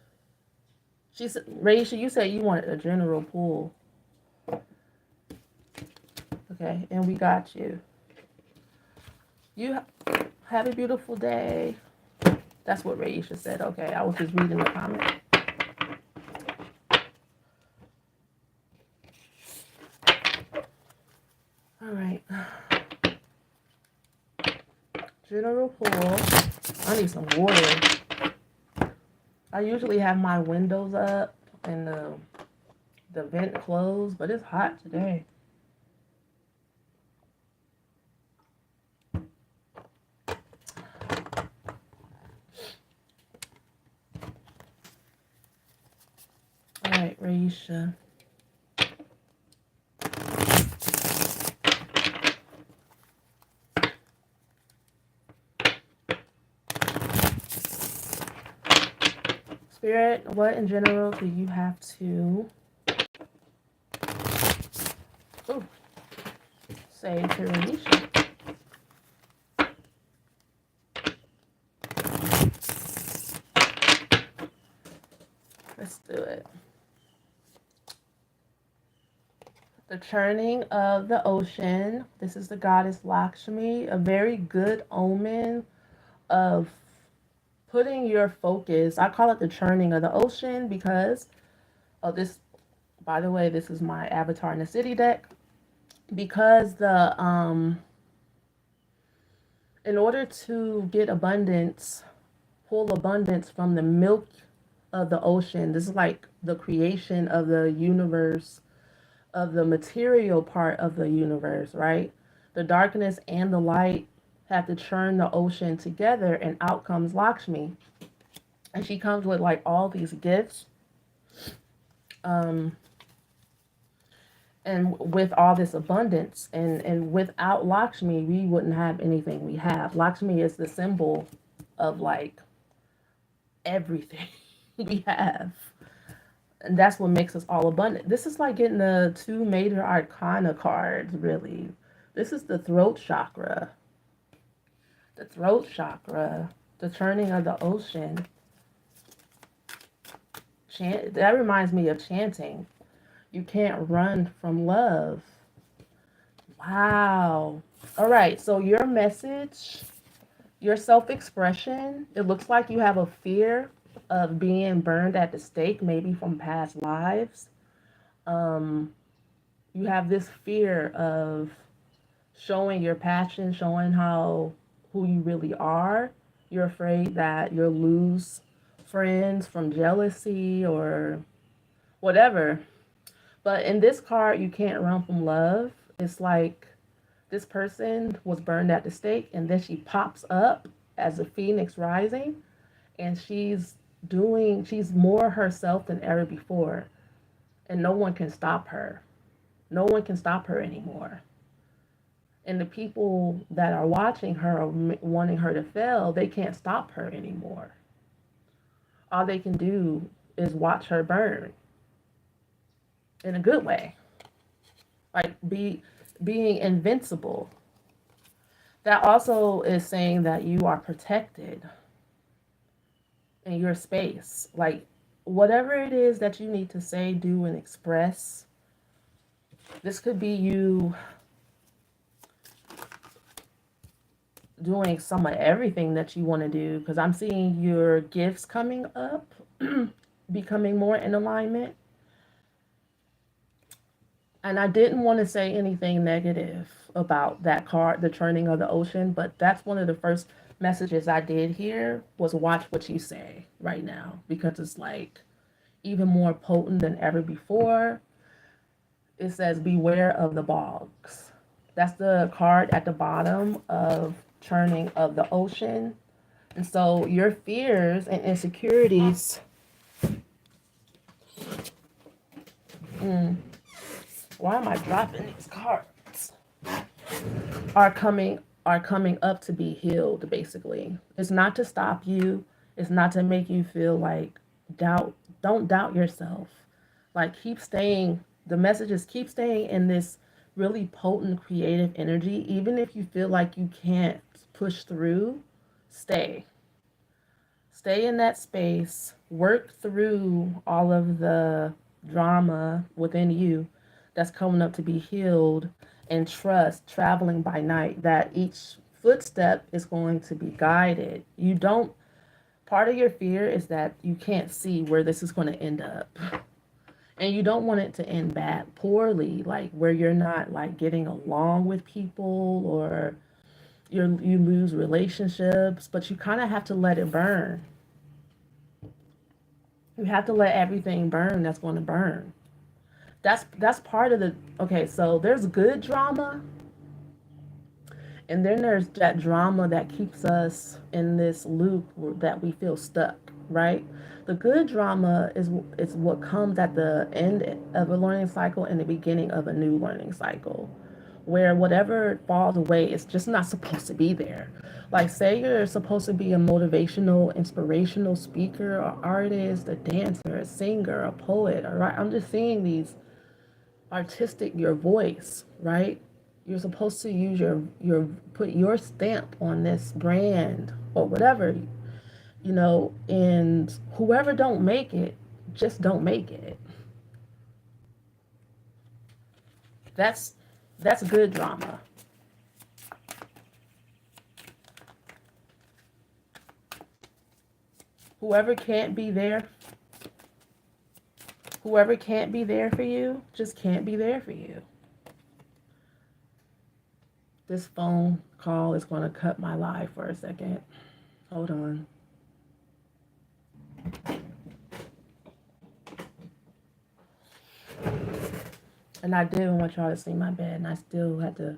Raisha, you said you wanted a general pool. Okay, and we got you. You have a beautiful day. That's what Raisha said. Okay, I was just reading the comment. All right. General pool. I need some water. I usually have my windows up and the vent closed, but it's hot today. All right, Raisha. Spirit, what in general do you have to say to Raisha? Let's do it. The churning of the ocean. This is the goddess Lakshmi, a very good omen of putting your focus. I call it the churning of the ocean because this, by the way, this is my avatar in the city deck. Because in order to get abundance, pull abundance from the milk of the ocean, this is like the creation of the universe, of the material part of the universe, right? The darkness and the light have to churn the ocean together, and out comes Lakshmi. And she comes with like all these gifts. Um, and with all this abundance, and without Lakshmi, we wouldn't have anything we have. Lakshmi is the symbol of like everything we have. And that's what makes us all abundant. This is like getting the two major arcana cards, really. This is the throat chakra. The throat chakra, the turning of the ocean. That reminds me of chanting. You can't run from love. Wow. All right, so your message, your self-expression, it looks like you have a fear of being burned at the stake, maybe from past lives. You have this fear of showing your passion, showing who you really are. You're afraid that you'll lose friends from jealousy or whatever. But in this card, you can't run from love. It's like this person was burned at the stake, and then she pops up as a phoenix rising, and she's more herself than ever before, and no one can stop her. No one can stop her anymore. And the people that are watching her or wanting her to fail, they can't stop her anymore. All they can do is watch her burn in a good way, like being invincible. That also is saying that you are protected in your space. Like whatever it is that you need to say, do, and express, this could be you doing some of everything that you want to do, because I'm seeing your gifts coming up, becoming more in alignment. And I didn't want to say anything negative about that card, the churning of the ocean, but that's one of the first messages I did hear was watch what you say right now, because it's like even more potent than ever before. It says beware of the bogs. That's the card at the bottom of churning of the ocean. And so your fears and insecurities, why am I dropping these cards? Are coming up to be healed, basically. It's not to stop you. It's not to make you feel like doubt. Don't doubt yourself. Like keep staying, the message is keep staying in this really potent creative energy. Even if you feel like you can't push through, stay. Stay in that space, work through all of the drama within you that's coming up to be healed, and trust traveling by night that each footstep is going to be guided. You don't, part of your fear is that you can't see where this is going to end up. And you don't want it to end bad, poorly, like where you're not like getting along with people, or you lose relationships, but you kind of have to let it burn. You have to let everything burn that's going to burn. That's part of the, okay, so there's good drama, and then there's that drama that keeps us in this loop that we feel stuck, right? The good drama is what comes at the end of a learning cycle and the beginning of a new learning cycle, where whatever falls away is just not supposed to be there. Like, say you're supposed to be a motivational, inspirational speaker, or artist, a dancer, a singer, a poet, all right? I'm just seeing these artistic, your voice, right? You're supposed to use your put your stamp on this brand or whatever, and whoever don't make it, just don't make it. That's that's good drama. Whoever can't be there, whoever can't be there for you, just can't be there for you. This phone call is going to cut my life for a second. Hold on. And I didn't want y'all to see my bed, and I still had to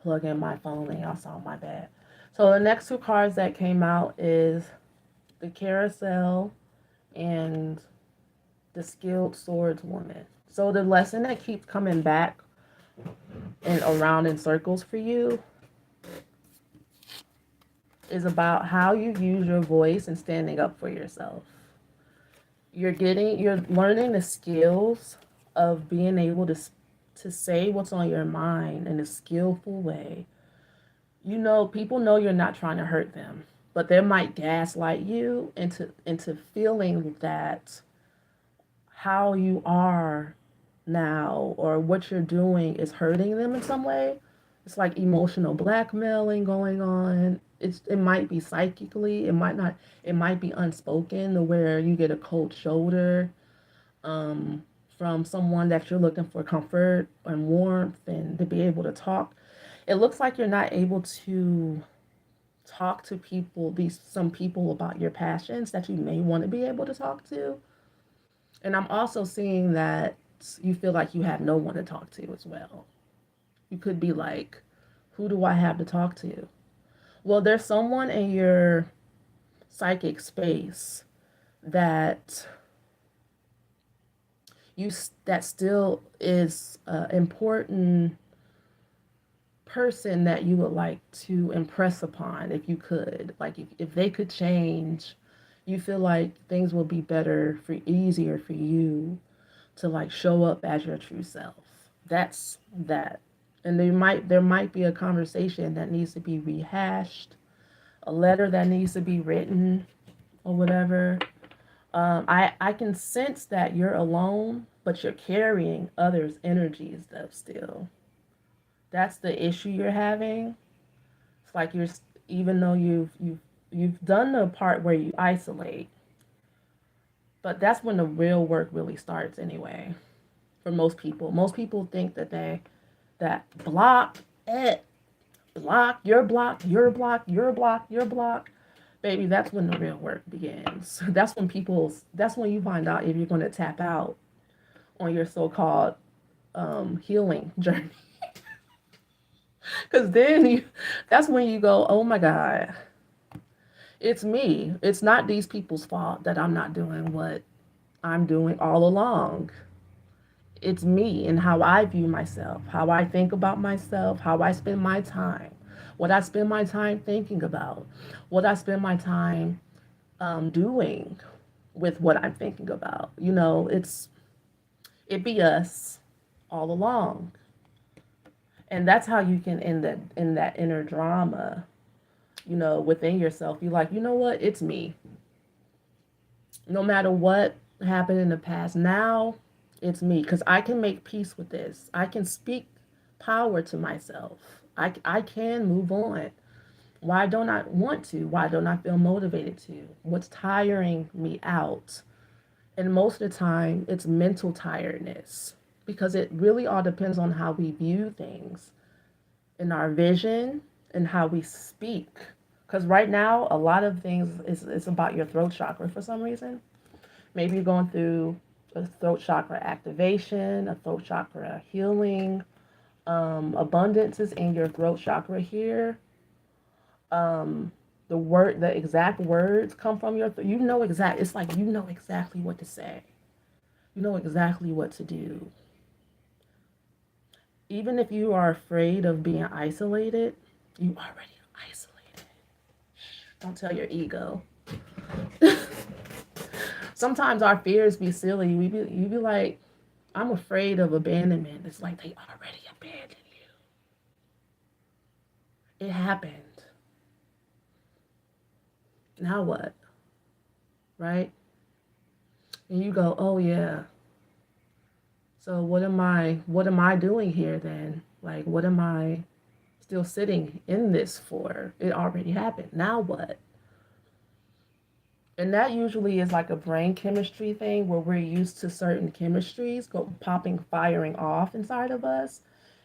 plug in my phone, and y'all saw my bed. So the next two cards that came out is the Carousel and the Skilled Swordswoman. So the lesson that keeps coming back and around in circles for you is about how you use your voice and standing up for yourself. You're learning the skills of being able to say what's on your mind in a skillful way. People know you're not trying to hurt them, but they might gaslight you into feeling that how you are now or what you're doing is hurting them in some way. It's like emotional blackmailing going on. It might be psychically, it might not, it might be unspoken, to where you get a cold shoulder um, from someone that you're looking for comfort and warmth and to be able to talk. It looks like you're not able to talk to people, some people, about your passions that you may want to be able to talk to. And I'm also seeing that you feel like you have no one to talk to as well. You could be like, who do I have to talk to? Well, there's someone in your psychic space that you that still is an important person that you would like to impress upon if you could. Like if they could change, you feel like things will be better for easier for you to like show up as your true self. That's that. And there might be a conversation that needs to be rehashed, a letter that needs to be written or whatever. I can sense that you're alone, but you're carrying others' energies though still. That's the issue you're having. It's like you're, even though you've done the part where you isolate, but that's when the real work really starts anyway. For most people think that that block it, block, you're blocked, you're blocked, you're blocked, you're blocked. Baby, that's when the real work begins. That's when you find out if you're going to tap out on your so-called healing journey. Because that's when you go, oh my God, it's me. It's not these people's fault that I'm not doing what I'm doing all along. It's me and how I view myself, how I think about myself, how I spend my time, what I spend my time thinking about, what I spend my time doing with what I'm thinking about. It be us all along. And that's how you can end that inner drama, within yourself. You're like, you know what? It's me. No matter what happened in the past, now it's me because I can make peace with this. I can speak power to myself. I can move on. Why don't I want to? Why don't I feel motivated to? What's tiring me out? And most of the time, it's mental tiredness because it really all depends on how we view things in our vision and how we speak. Because right now, a lot of things is about your throat chakra for some reason. Maybe you're going through a throat chakra activation, a throat chakra healing. Abundance is in your throat chakra here. Um, the exact words come from your. It's like you know exactly what to say. You know exactly what to do. Even if you are afraid of being isolated, you already isolated. Don't tell your ego. Sometimes our fears be silly. You be like, I'm afraid of abandonment. It's like they already abandoned you. It happened. Now what? Right? And you go, oh yeah. So what am I doing here then? Like what am I still sitting in this for? It already happened. Now what? And that usually is like a brain chemistry thing where we're used to certain chemistries go popping, firing off inside of us,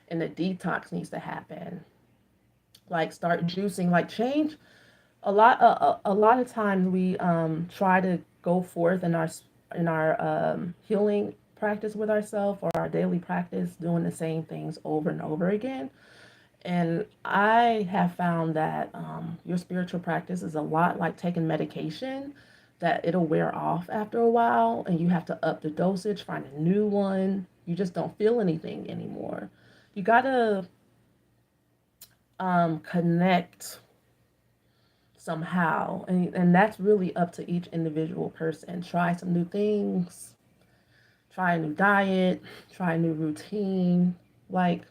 and the detox needs to happen. Like start juicing, like change. A lot of times we try to go forth in our healing practice with ourselves or our daily practice, doing the same things over and over again. And I have found that your spiritual practice is a lot like taking medication, that it'll wear off after a while and you have to up the dosage, find a new one. You just don't feel anything anymore. You got to connect somehow. And that's really up to each individual person. Try some new things, try a new diet, try a new routine, like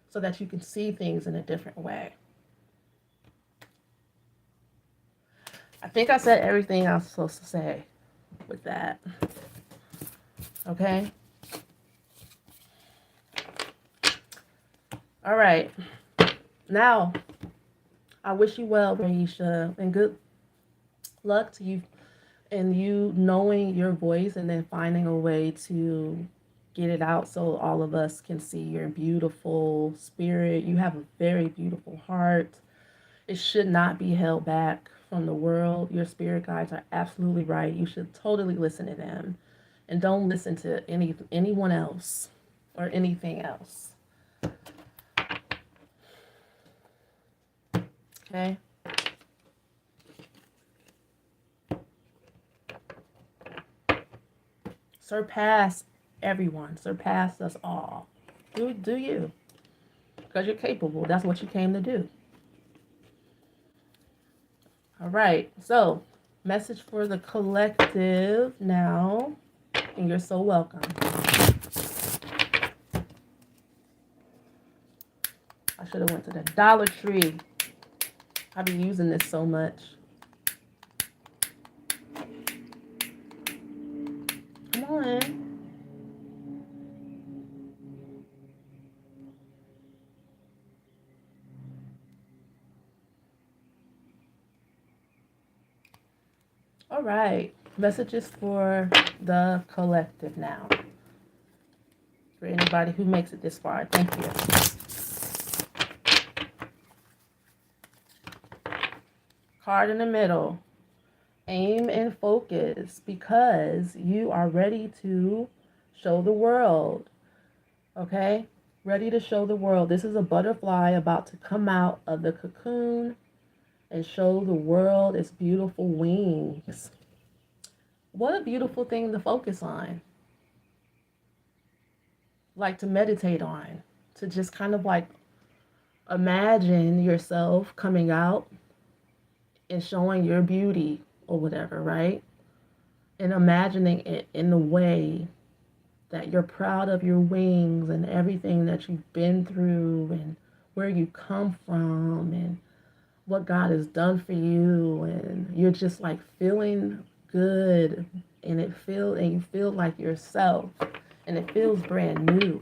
so that you can see things in a different way. I think I said everything I was supposed to say with that. Okay? All right. Now, I wish you well, Raisha, and good luck to you and you knowing your voice and then finding a way to get it out so all of us can see your beautiful spirit. You have a very beautiful heart. It should not be held back from the world. Your spirit guides are absolutely right. You should totally listen to them And don't listen to anyone else or anything else. Okay? Surpass everyone. Surpass us all. Do you. Because you're capable. That's what you came to do. All right. So, message for the collective now. And you're so welcome. I should have went to the Dollar Tree. I be using this so much. Come on. All right. Messages for the collective now. For anybody who makes it this far. Thank you. Card in the middle. Aim and focus because you are ready to show the world. Okay? Ready to show the world. This is a butterfly about to come out of the cocoon and show the world its beautiful wings. What a beautiful thing to focus on. Like to meditate on. To just kind of like imagine yourself coming out and showing your beauty or whatever, right? And imagining it in the way that you're proud of your wings and everything that you've been through and where you come from and what God has done for you, and you're just like feeling good, and you feel like yourself, and it feels brand new,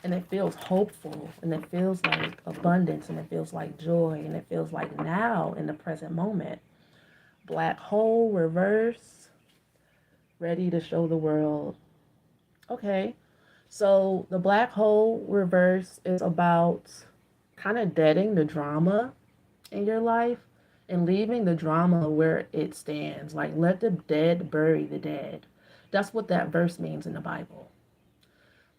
and it feels hopeful, and it feels like abundance, and it feels like joy, and it feels like now in the present moment. Black hole reverse, ready to show the world. Okay, so the black hole reverse is about kind of deading the drama in your life and leaving the drama where it stands. Like, let the dead bury the dead. That's what that verse means in the Bible.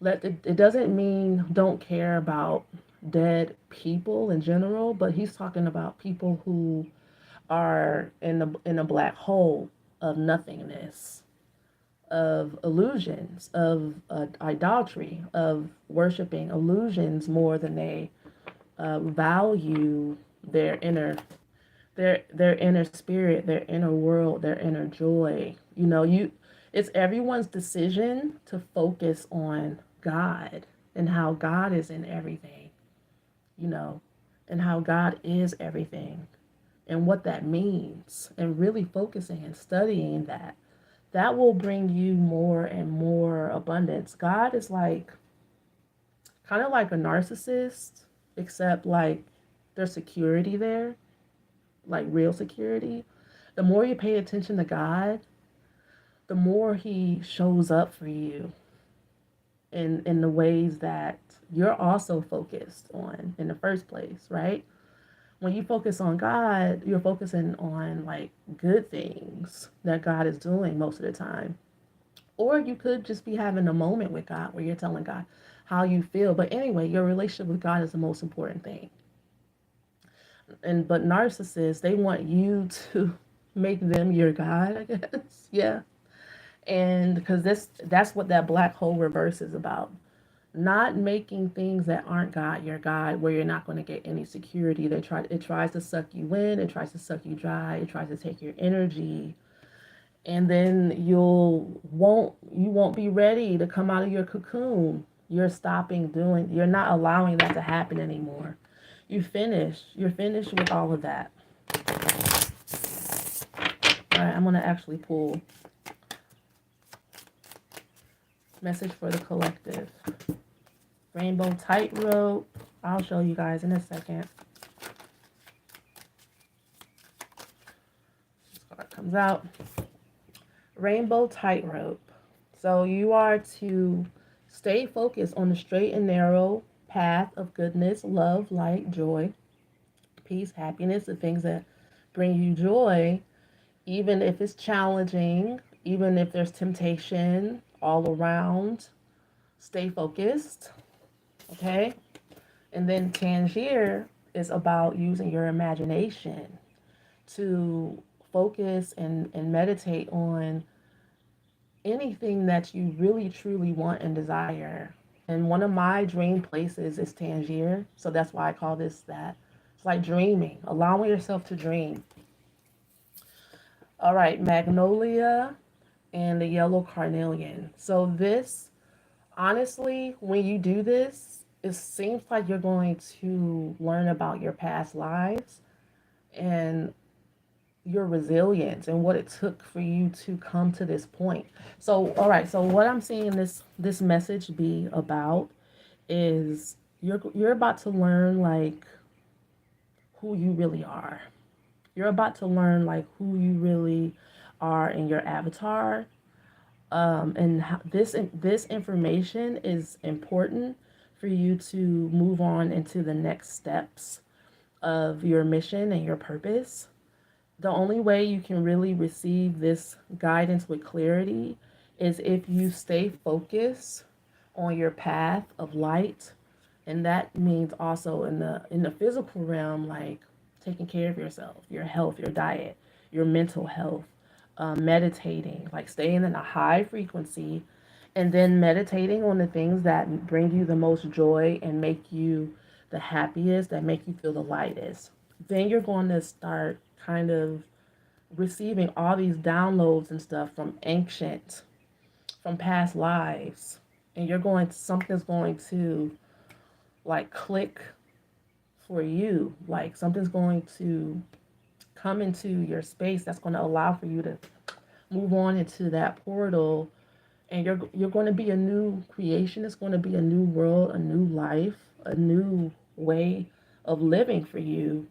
It doesn't mean don't care about dead people in general, but he's talking about people who are in a black hole of nothingness, of illusions, of idolatry, of worshiping illusions more than they value their inner their inner spirit, their inner world, their inner joy. It's everyone's decision to focus on God and how God is in everything, you know, and how God is everything and what that means, and really focusing and studying that will bring you more and more abundance. God is like kind of like a narcissist, except like there's security there, like real security. The more you pay attention to God, the more he shows up for you in the ways that you're also focused on in the first place, right? When you focus on God, you're focusing on like good things that God is doing most of the time. Or you could just be having a moment with God where you're telling God how you feel. But anyway, your relationship with God is the most important thing. But narcissists, they want you to make them your God, I guess. Yeah. And because that's what that black hole reverse is about. Not making things that aren't God your God, where you're not going to get any security. It tries to suck you in, it tries to suck you dry, it tries to take your energy, and then you won't be ready to come out of your cocoon. You're not allowing that to happen anymore. You're finished with all of that. All right, I'm going to actually pull message for the collective. Rainbow tightrope. I'll show you guys in a second. This card comes out. Rainbow tightrope. So you are to stay focused on the straight and narrow path of goodness, love, light, joy, peace, happiness, the things that bring you joy, even if it's challenging, Even if there's temptation all around, stay focused. Okay. And then Tangier is about using your imagination to focus and meditate on anything that you really truly want and desire. And one of my dream places is Tangier. So that's why I call this that. It's like dreaming, allowing yourself to dream. All right, Magnolia and the yellow carnelian. So this, honestly, when you do this, it seems like you're going to learn about your past lives and your resilience and what it took for you to come to this point. So, all right, so what I'm seeing this message be about is you're about to learn like who you really are. You're about to learn like who you really are in your avatar. And how, this information is important for you to move on into the next steps of your mission and your purpose. The only way you can really receive this guidance with clarity is if you stay focused on your path of light. And that means also in the physical realm, like taking care of yourself, your health, your diet, your mental health, meditating, like staying in a high frequency, and then meditating on the things that bring you the most joy and make you the happiest, that make you feel the lightest. Then you're going to start kind of receiving all these downloads and stuff from ancient, from past lives. And something's going to like click for you. Like something's going to come into your space that's going to allow for you to move on into that portal, and you're going to be a new creation. It's going to be a new world, a new life, a new way of living for you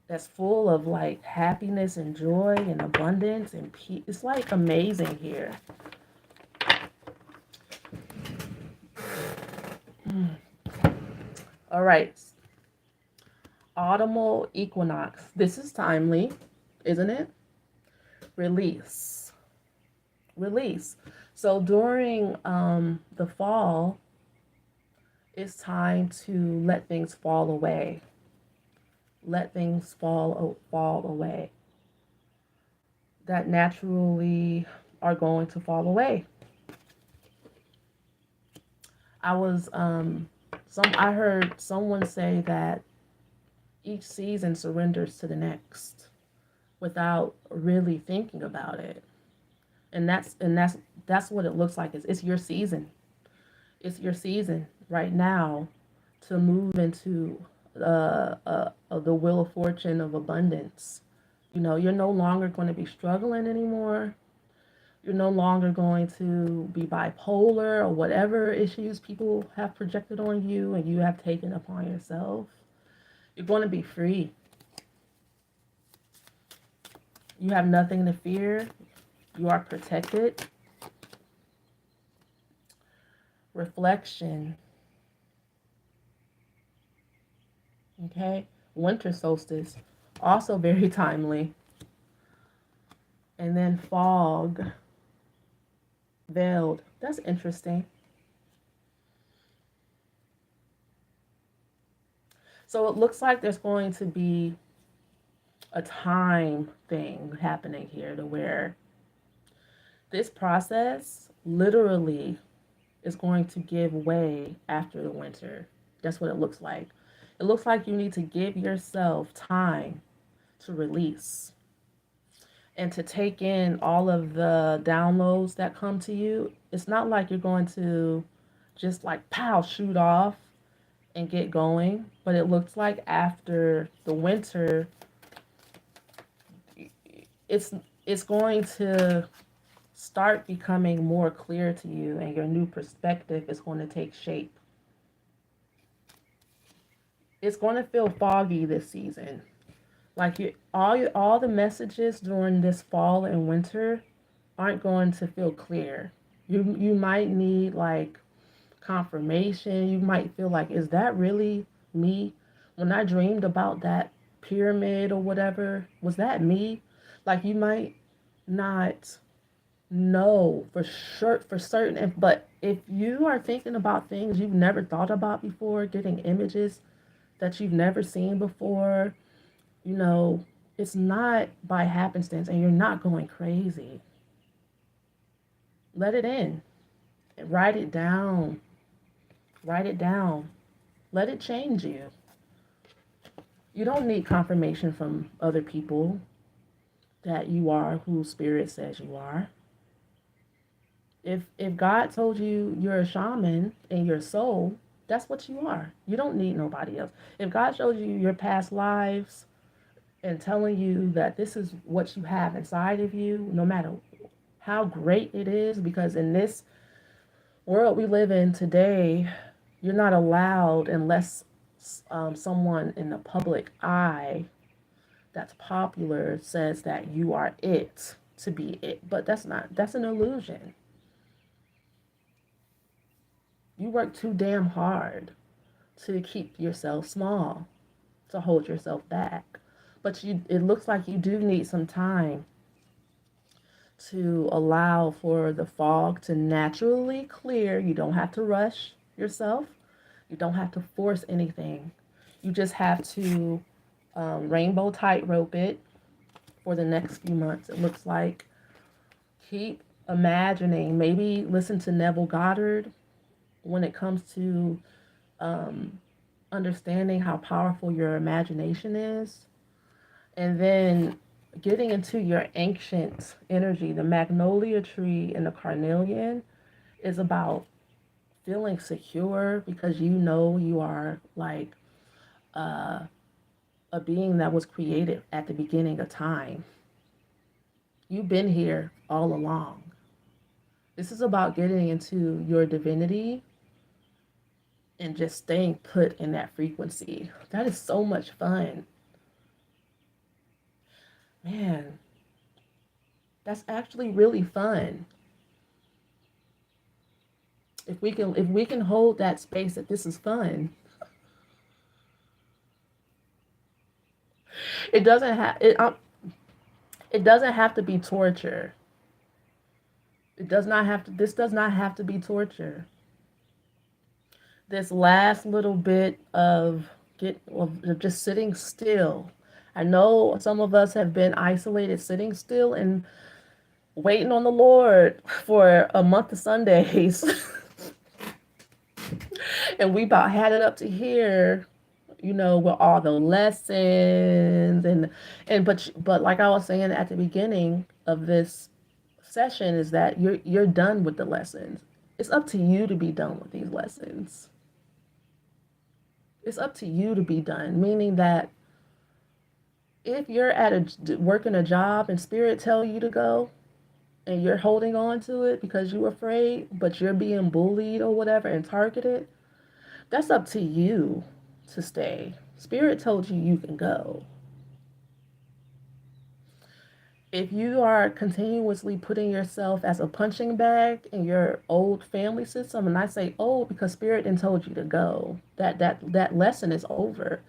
that's full of like happiness and joy and abundance and peace. It's like amazing here. All right. Autumnal equinox. This is timely, isn't it? Release. Release. So during the fall, it's time to let things fall away. Let things fall away that naturally are going to fall away. I heard someone say that each season surrenders to the next without really thinking about it. And that's what it looks like. It's your season. It's your season right now to move into the wheel of fortune of abundance. You're no longer going to be struggling anymore. You're no longer going to be bipolar or whatever issues people have projected on you and you have taken upon yourself. You're going to be free. You have nothing to fear. You are protected. Reflection. Okay. Winter solstice. Also very timely. And then fog. Veiled. That's interesting. So it looks like there's going to be a time thing happening here to where this process literally is going to give way after the winter. That's what it looks like. It looks like you need to give yourself time to release and to take in all of the downloads that come to you. It's not like you're going to just like pow, shoot off and get going, but it looks like after the winter, it's going to start becoming more clear to you, and your new perspective is going to take shape. It's going to feel foggy this season. Like all the messages during this fall and winter aren't going to feel clear. You might need like confirmation. You might feel like, is that really me? When I dreamed about that pyramid or whatever, was that me? Like you might not know for sure for certain. But if you are thinking about things you've never thought about before, getting images that you've never seen before, you know, it's not by happenstance and you're not going crazy. Let it in. Write it down. Write it down. Let it change you. You don't need confirmation from other people that you are who spirit says you are. If God told you you're a shaman in your soul, that's what you are. You don't need nobody else. If God shows you your past lives and telling you that this is what you have inside of you, no matter how great it is, because in this world we live in today, you're not allowed unless someone in the public eye that's popular says that you are it to be it. But that's an illusion. You work too damn hard to keep yourself small, to hold yourself back. But it looks like you do need some time to allow for the fog to naturally clear. You don't have to rush yourself. You don't have to force anything. You just have to rainbow tightrope it for the next few months. It looks like keep imagining. Maybe listen to Neville Goddard when it comes to um, understanding how powerful your imagination is, and then getting into your ancient energy. The magnolia tree and the carnelian is about feeling secure because you know you are like uh, a being that was created at the beginning of time. You've been here all along. This is about getting into your divinity and just staying put in that frequency. That is so much fun. Man, that's actually really fun. If we can hold that space that this is fun. It doesn't have it doesn't have to be torture. It does not have to this does not have to be torture. This last little bit of just sitting still. I know some of us have been isolated sitting still and waiting on the Lord for a month of Sundays. And we about had it up to here, with all the lessons but like I was saying at the beginning of this session is that you're done with the lessons. It's up to you to be done with these lessons. It's up to you to be done, meaning that if you're working a job and spirit tell you to go and you're holding on to it because you're afraid, but you're being bullied or whatever and targeted, that's up to you to stay. Spirit told you you can go. If you are continuously putting yourself as a punching bag in your old family system, and I say old because spirit then told you to go, that lesson is over.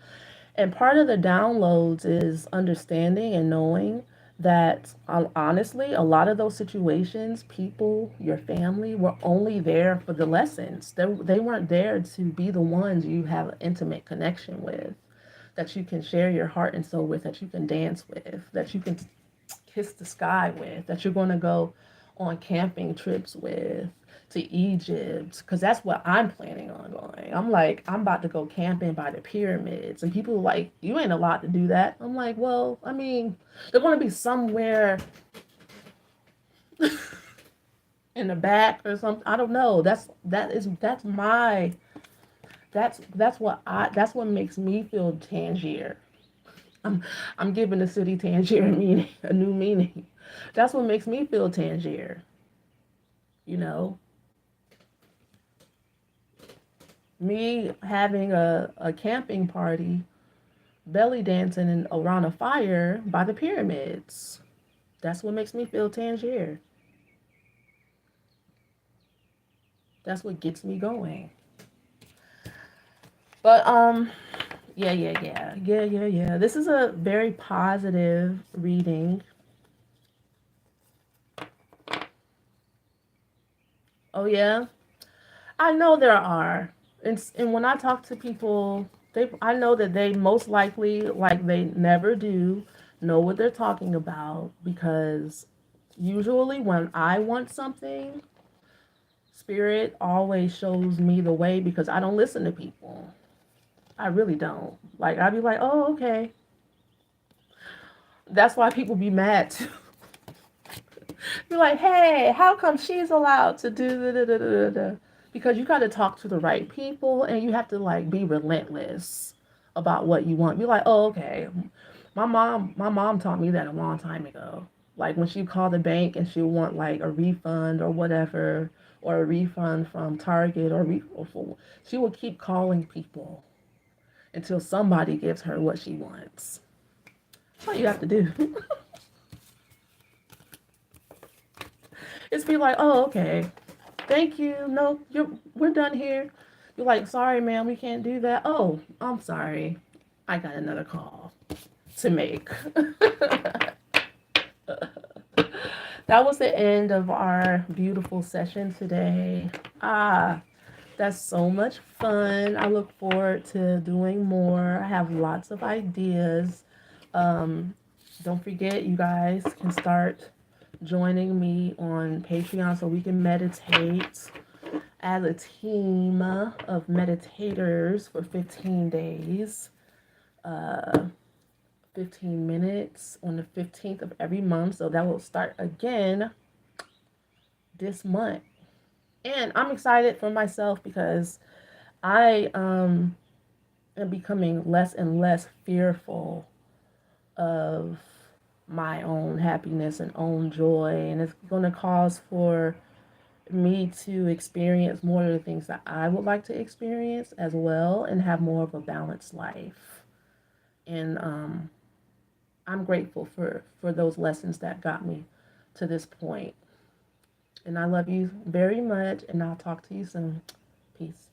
And part of the downloads is understanding and knowing that honestly, a lot of those situations, people, your family, were only there for the lessons. They weren't there to be the ones you have an intimate connection with, that you can share your heart and soul with, that you can dance with, that you can kiss the sky with, that you're going to go on camping trips with, to Egypt, because that's what I'm planning on going. I'm like, I'm about to go camping by the pyramids. And people are like, you ain't allowed to do that. I'm like, well, I mean, they're going to be somewhere in the back or something. I don't know. That's what makes me feel Tangier. I'm I'm giving the city Tangier a new meaning. That's what makes me feel Tangier. You know, me having a camping party, belly dancing around a fire by the pyramids. That's what makes me feel Tangier. That's what gets me going. But yeah. This is a very positive reading. Oh, yeah. I know there are. And when I talk to people, I know that they most likely, like they never do, know what they're talking about because usually when I want something, Spirit always shows me the way because I don't listen to people. I really don't. Like, I'd be like, oh, okay. That's why people be mad too. You're like, hey, how come she's allowed to do da? Because you got to talk to the right people and you have to like be relentless about what you want. Be like, oh, okay. My mom taught me that a long time ago. Like when she called the bank and she want like a refund or whatever, or a refund from Target she will keep calling people until somebody gives her what she wants. That's all you have to do. It's be like, oh, okay. Thank you. No, we're done here. You're like, sorry, ma'am, we can't do that. Oh, I'm sorry. I got another call to make. That was the end of our beautiful session today. That's so much fun. I look forward to doing more. I have lots of ideas. Um, don't forget, you guys can start joining me on Patreon so we can meditate as a team of meditators for 15 days, uh, 15 minutes on the 15th of every month. So that will start again this month. And I'm excited for myself because I am becoming less and less fearful of my own happiness and own joy. And it's going to cause for me to experience more of the things that I would like to experience as well and have more of a balanced life. And I'm grateful for those lessons that got me to this point. And I love you very much, and I'll talk to you soon. Peace.